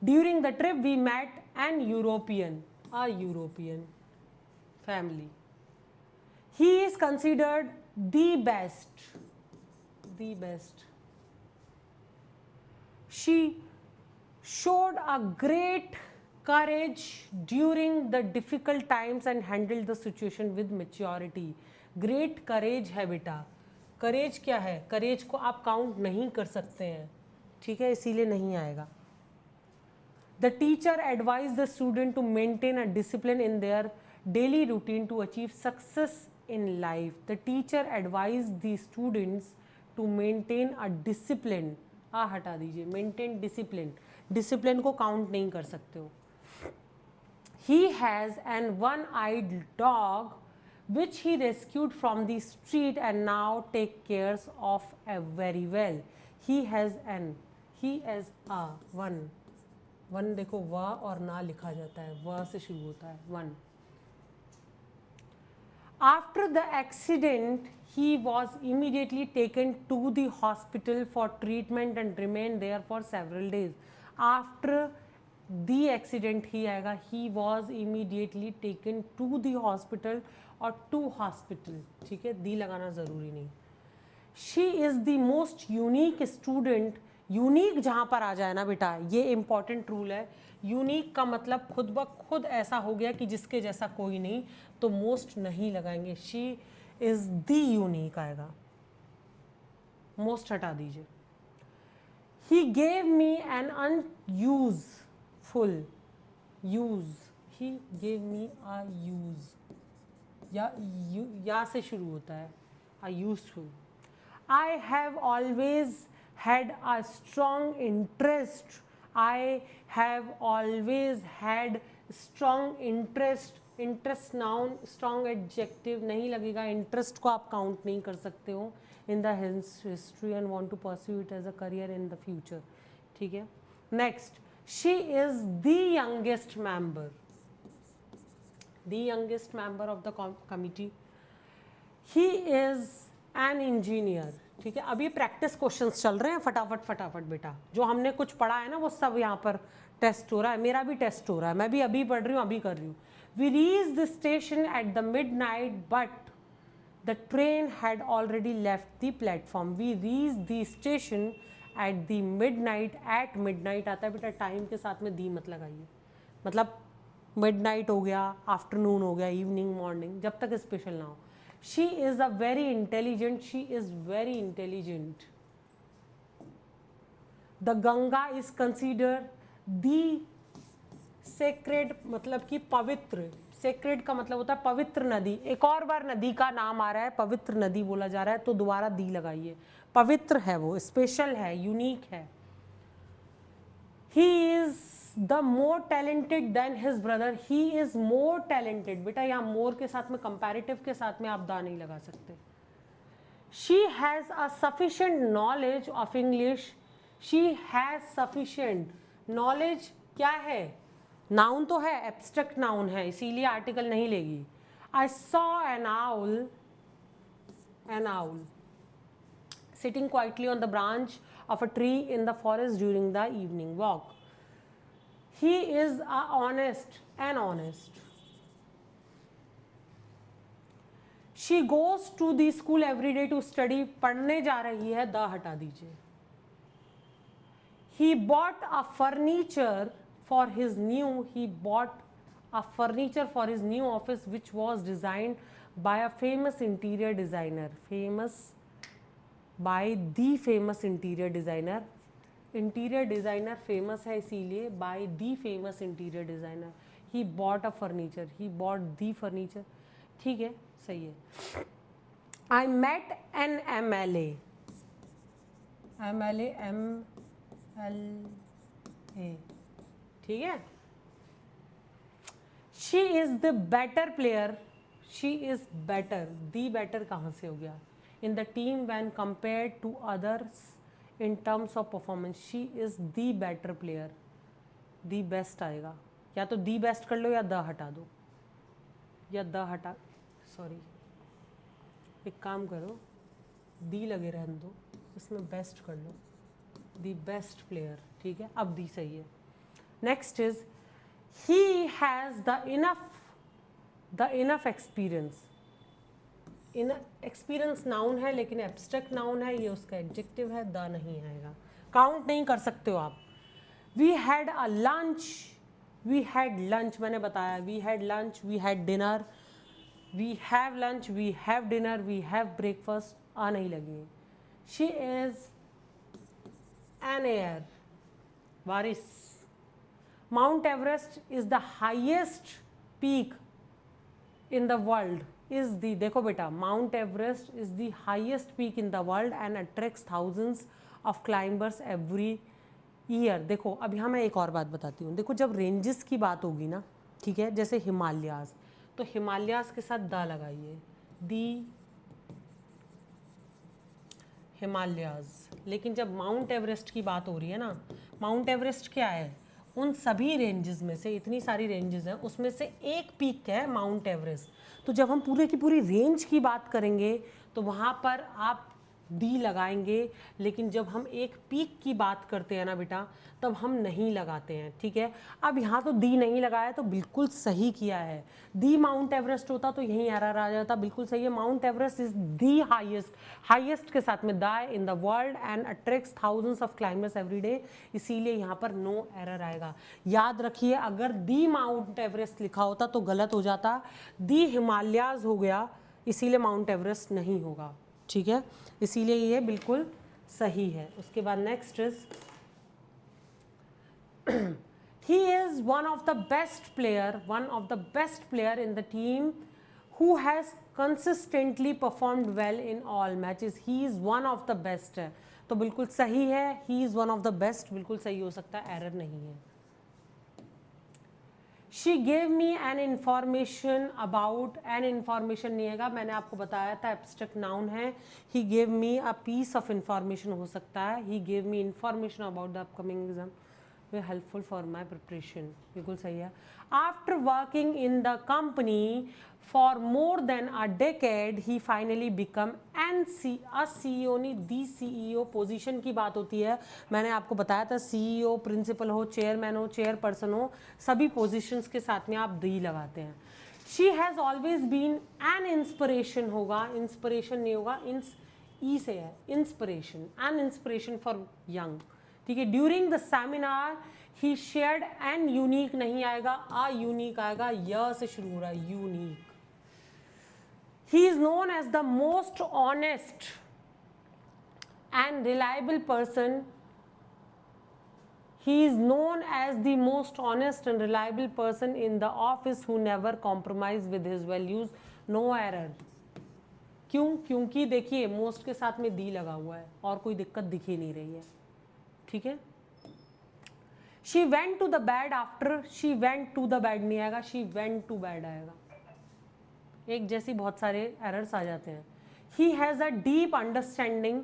during the trip we met an European, a European family, he is considered the best, she showed a great courage during the difficult times and handled the situation with maturity, great courage है बेटा, courage क्या है, courage को आप count नहीं कर सकते हैं, ठीक है, इसीलिए नहीं आएगा। The teacher advised the student to maintain a discipline in their daily routine to achieve success in life. The teacher advised the students to maintain a discipline, आ हटा दीजिए, maintain discipline, discipline को काउंट नहीं कर सकते हो। He has an one-eyed dog which he rescued from the street and now take cares of very well. He has a one देखो व और ना लिखा जाता है, व से शुरू होता है one. After the accident, he was immediately taken to the hospital for treatment and remained there for several days. After the accident ही आएगा, he was immediately taken to the hospital और to hospital, ठीक है, दी लगाना ज़रूरी नहीं. She is the most unique student. Unique जहाँ पर आ जाए ना बेटा, ये इंपॉर्टेंट रूल है. यूनिक का मतलब खुद ब खुद ऐसा हो गया कि जिसके जैसा कोई नहीं, तो मोस्ट नहीं लगाएंगे. शी इज द यूनिक आएगा, मोस्ट हटा दीजिए. He gave me an unuseful use. He gave me a use, या से शुरू होता है, a useful. I have always had a strong interest. I have always had strong interest. Interest noun, strong adjective नहीं लगेगा. Interest को आप count नहीं कर सकते हो in the history and want to pursue it as a career in the future. ठीक है. Next, she is the youngest member. The youngest member of the committee. He is an engineer. ठीक है. अभी practice questions चल रहे हैं, फटाफट फटाफट बेटा. जो हमने कुछ पढ़ा है ना वो सब यहाँ पर टेस्ट हो रहा है. मेरा भी टेस्ट हो रहा है, मैं भी अभी पढ़ रही हूँ, अभी कर रही हूँ. We reach the station at the midnight but the train had already left the platform. We reach the station at the midnight. At midnight आता है बेटा, टाइम के साथ में दी मत लगाइए. मतलब midnight हो गया, आफ्टरनून हो गया, इवनिंग, मॉर्निंग, जब तक स्पेशल ना हो. She is a very intelligent. She is very intelligent. The Ganga is considered the sacred, मतलब कि पवित्र. Sacred का मतलब होता है पवित्र नदी. एक और बार नदी का नाम आ रहा है, पवित्र नदी बोला जा रहा है, तो दोबारा दी लगाइए. पवित्र है वो, स्पेशल है, यूनिक है. He is the more talented than his brother. He is more talented. बेटा यहाँ more के साथ में comparative के साथ में आप दा नहीं लगा सकते. She has a sufficient knowledge of English. She has sufficient knowledge. क्या है? Noun तो है, abstract noun है, इसीलिए article नहीं लेगी. I saw an owl sitting quietly on the branch of a tree in the forest during the evening walk. He is honest. She goes to the school every day to study. पढ़ने जा रही है, the हटा दीजिए. He bought a furniture for his new office which was designed by a famous interior designer. Interior designer famous है इसीलिए, by the famous interior designer. He bought a furniture, he bought the furniture. ठीक है, सही है. I met an MLA. ठीक है. She is the better player. She is better. The better कहाँ से हो गया? In the team when compared to others in terms of performance. She is the better player. the best आएगा, या तो the best कर लो या द हटा दो, या द हटा, सॉरी, एक काम करो, दी लगे रहने दो, इसमें बेस्ट कर लो, the best player. ठीक है, अब दी सही है. Next is he has the enough experience. In experience noun है लेकिन एब्स्ट्रैक्ट नाउन है, ये उसका एडजेक्टिव है, द नहीं आएगा, काउंट नहीं कर सकते हो आप. We had a lunch. We had lunch मैंने बताया. We had lunch, we had dinner, we have lunch, we have dinner, we have breakfast. A नहीं लगी. She is an air. वारिस. Mount Everest is the highest peak in the world. is the, देखो बेटा, Mount Everest is the highest peak in the world and attracts thousands of climbers every year. देखो अब यहाँ मैं एक और बात बताती हूँ. देखो जब रेंजेस की बात होगी ना, ठीक है, जैसे हिमालयाज, तो हिमालयाज के साथ द लगाइए, दी हिमालयाज। लेकिन जब माउंट एवरेस्ट की बात हो रही है ना, माउंट एवरेस्ट क्या है, उन सभी रेंजेस में से, इतनी सारी रेंजेस हैं उसमें से एक पीक है माउंट एवरेस्ट। तो जब हम पूरे की पूरी रेंज की बात करेंगे तो वहाँ पर आप डी लगाएंगे, लेकिन जब हम एक पीक की बात करते हैं ना बेटा, तब हम नहीं लगाते हैं, ठीक है। अब यहाँ तो डी नहीं लगाया तो बिल्कुल सही किया है। दी माउंट एवरेस्ट होता तो यहीं एरर आ जाता, बिल्कुल सही है। Mount Everest is the highest, highest के साथ में the in the world and attracts thousands of climbers every day, इसीलिए यहाँ पर नो एरर आएगा। याद रखिए, अगर दी माउंट एवरेस्ट लिखा होता तो गलत हो जाता, दी हिमालयाज हो गया, इसीलिए माउंट एवरेस्ट नहीं होगा, ठीक है। इसीलिए ये बिल्कुल सही है। उसके बाद next is he is one of the best player in the team who has consistently performed well in all matches. He is one of the best है, तो बिल्कुल सही है, he is one of the best बिल्कुल सही हो सकता है, एरर नहीं है। She gave me an information about, an information नहीं है, मैंने आपको बताया था एब्स्ट्रैक्ट नाउन है। He gave me a piece of information हो सकता है, he gave me information about the upcoming exam, very helpful for my preparation, बिल्कुल सही है। After working in the company for more than a decade, he finally become a CEO, नहीं दी CEO, position की बात होती है। मैंने आपको बताया था CEO, प्रिंसिपल हो, चेयरमैन हो, चेयरपर्सन हो, सभी पोजीशंस के साथ में आप दी लगाते हैं। She has always been an inspiration होगा, इंस्पिरेशन नहीं होगा, ई से है, inspiration, an inspiration for young, ठीक है। During the seminar he shared an unique नहीं आएगा, आ यूनिक आएगा, य से शुरू हो रहा है, unique. He is known as the most honest and reliable person, he is known as the most honest and reliable person in the office who never compromise with his values, no error। क्यों? क्योंकि देखिए most के साथ में दी लगा हुआ है और कोई दिक्कत दिख ही नहीं रही है, ठीक है। She went to the bed after, she went to the bed नहीं आएगा, she went to bed आएगा। एक जैसी बहुत सारे एरर्स आ जाते हैं। He has a deep understanding,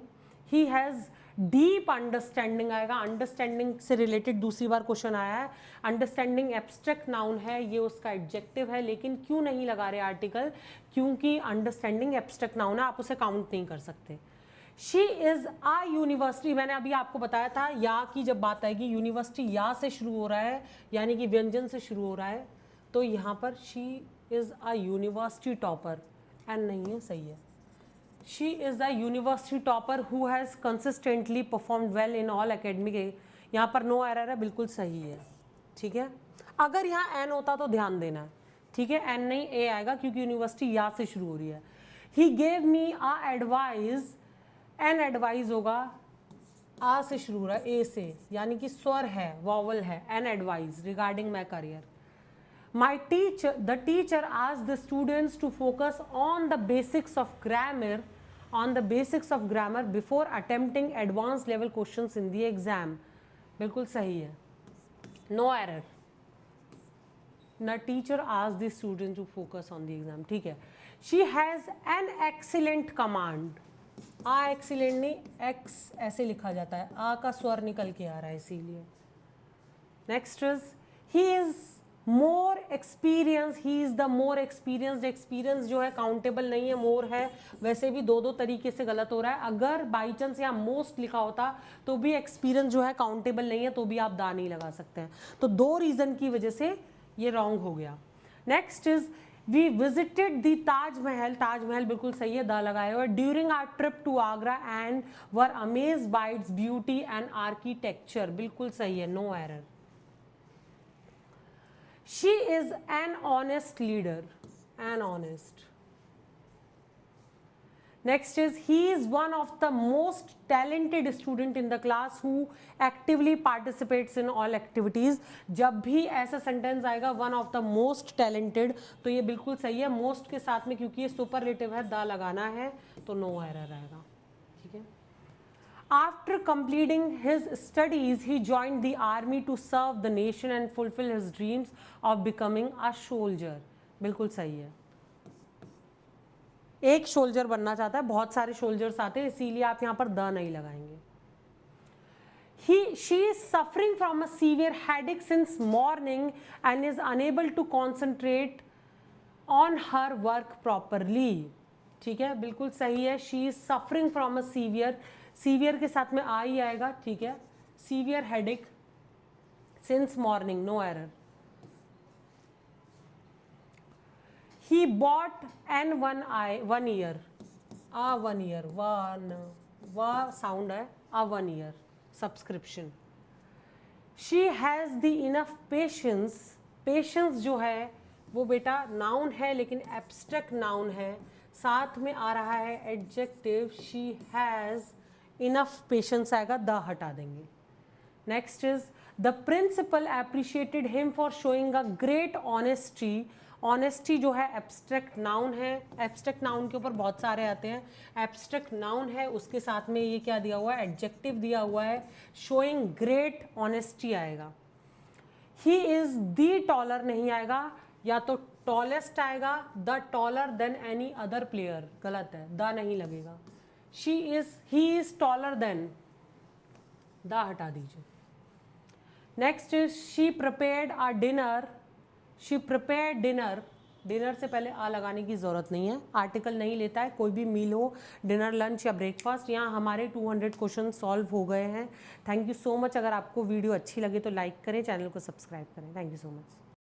he has deep understanding आएगा, अंडरस्टैंडिंग से रिलेटेड दूसरी बार क्वेश्चन आया है। अंडरस्टैंडिंग एब्स्ट्रैक्ट नाउन है, ये उसका एडजेक्टिव है, लेकिन क्यों नहीं लगा रहे आर्टिकल, क्योंकि अंडरस्टैंडिंग एब्स्ट्रैक्ट नाउन है, आप उसे काउंट नहीं कर सकते। शी इज़ आ यूनिवर्सिटी, मैंने अभी आपको बताया था या की जब बात आएगी, यूनिवर्सिटी या से शुरू हो रहा है, यानी कि व्यंजन से शुरू हो रहा है, तो यहाँ पर she is a university topper, and नहीं है, सही है। She is the university topper who has consistently performed well in all academic, यहाँ पर नो एरर है, बिल्कुल सही है, ठीक है। अगर यहाँ एन होता तो ध्यान देना है, ठीक है, एन नहीं ए आएगा क्योंकि यूनिवर्सिटी या से शुरू हो रही है। He gave me a advice, an advice होगा, आ से शुरू हो रहा है, ए से, यानी कि स्वर है, वॉवल है, an advice regarding my career. My teacher, the teacher asked the students to focus on the basics of grammar, on the basics of grammar before attempting advance level questions in the exam, बिल्कुल सही है, no error. The teacher asked the students to focus on the exam, ठीक है। She has an excellent command, a excellent नहीं, ex ऐसे लिखा जाता है, आ का स्वर निकल के आ रहा है इसीलिए। Next is he is more experience, he is the more experienced, experience जो है काउंटेबल नहीं है, मोर है, वैसे भी दो दो तरीके से गलत हो रहा है। अगर बाई चांस यहाँ मोस्ट लिखा होता तो भी एक्सपीरियंस जो है काउंटेबल नहीं है, तो भी आप दा नहीं लगा सकते हैं, तो दो रीजन की वजह से ये रॉन्ग हो गया। Next is we visited the Taj Mahal, Taj Mahal बिल्कुल सही है, द लगाए हुए। During our trip to Agra and were amazed by its beauty and architecture, बिल्कुल सही है, no error. She is an honest leader, an honest. Next is he is one of the most talented student in the class who actively participates in all activities। जब भी ऐसा sentence आएगा one of the most talented, तो ये बिल्कुल सही है, most के साथ में क्योंकि ये सुपरलेटिव है, द लगाना है, तो नो एरर आएगा, ठीक है। After completing his studies, he joined the army to serve the nation and fulfill his dreams of becoming a soldier। बिल्कुल सही है। एक सोल्जर बनना चाहता है, बहुत सारे सोल्जर्स आते हैं, इसीलिए आप यहाँ पर द नहीं लगाएंगे। She is suffering from a severe headache since morning and is unable to concentrate on her work properly. ठीक है, बिल्कुल सही है। She is suffering from a severe के साथ में आ ही आएगा, ठीक है। severe headache since morning, no error. He bought an 1 year, a 1 year, वा साउंड है, a 1 year subscription. She has the enough patience, patience जो है वो बेटा नाउन है लेकिन एब्स्ट्रैक्ट नाउन है, साथ में आ रहा है adjective, she has enough patience आएगा, द हटा देंगे। Next is the principal appreciated him for showing a great honesty. Honesty जो है एब्स्ट्रैक्ट नाउन है, एब्स्ट्रैक्ट नाउन के ऊपर बहुत सारे आते हैं, एब्स्ट्रैक्ट नाउन है, उसके साथ में ये क्या दिया हुआ है, एडजेक्टिव दिया हुआ है, शोइंग ग्रेट ऑनेस्टी आएगा। ही इज द टॉलर नहीं आएगा, या तो टॉलेस्ट आएगा, the taller than any other player, गलत है, द नहीं लगेगा। He is taller than, the हटा दीजिए। Next is she prepared a dinner, she prepared dinner, dinner से पहले आ लगाने की ज़रूरत नहीं है, आर्टिकल नहीं लेता है, कोई भी मील हो, डिनर, लंच या ब्रेकफास्ट। यहाँ हमारे 200 क्वेश्चन सॉल्व हो गए हैं। Thank you so much. अगर आपको वीडियो अच्छी लगे तो लाइक करें, चैनल को सब्सक्राइब करें। Thank you so much.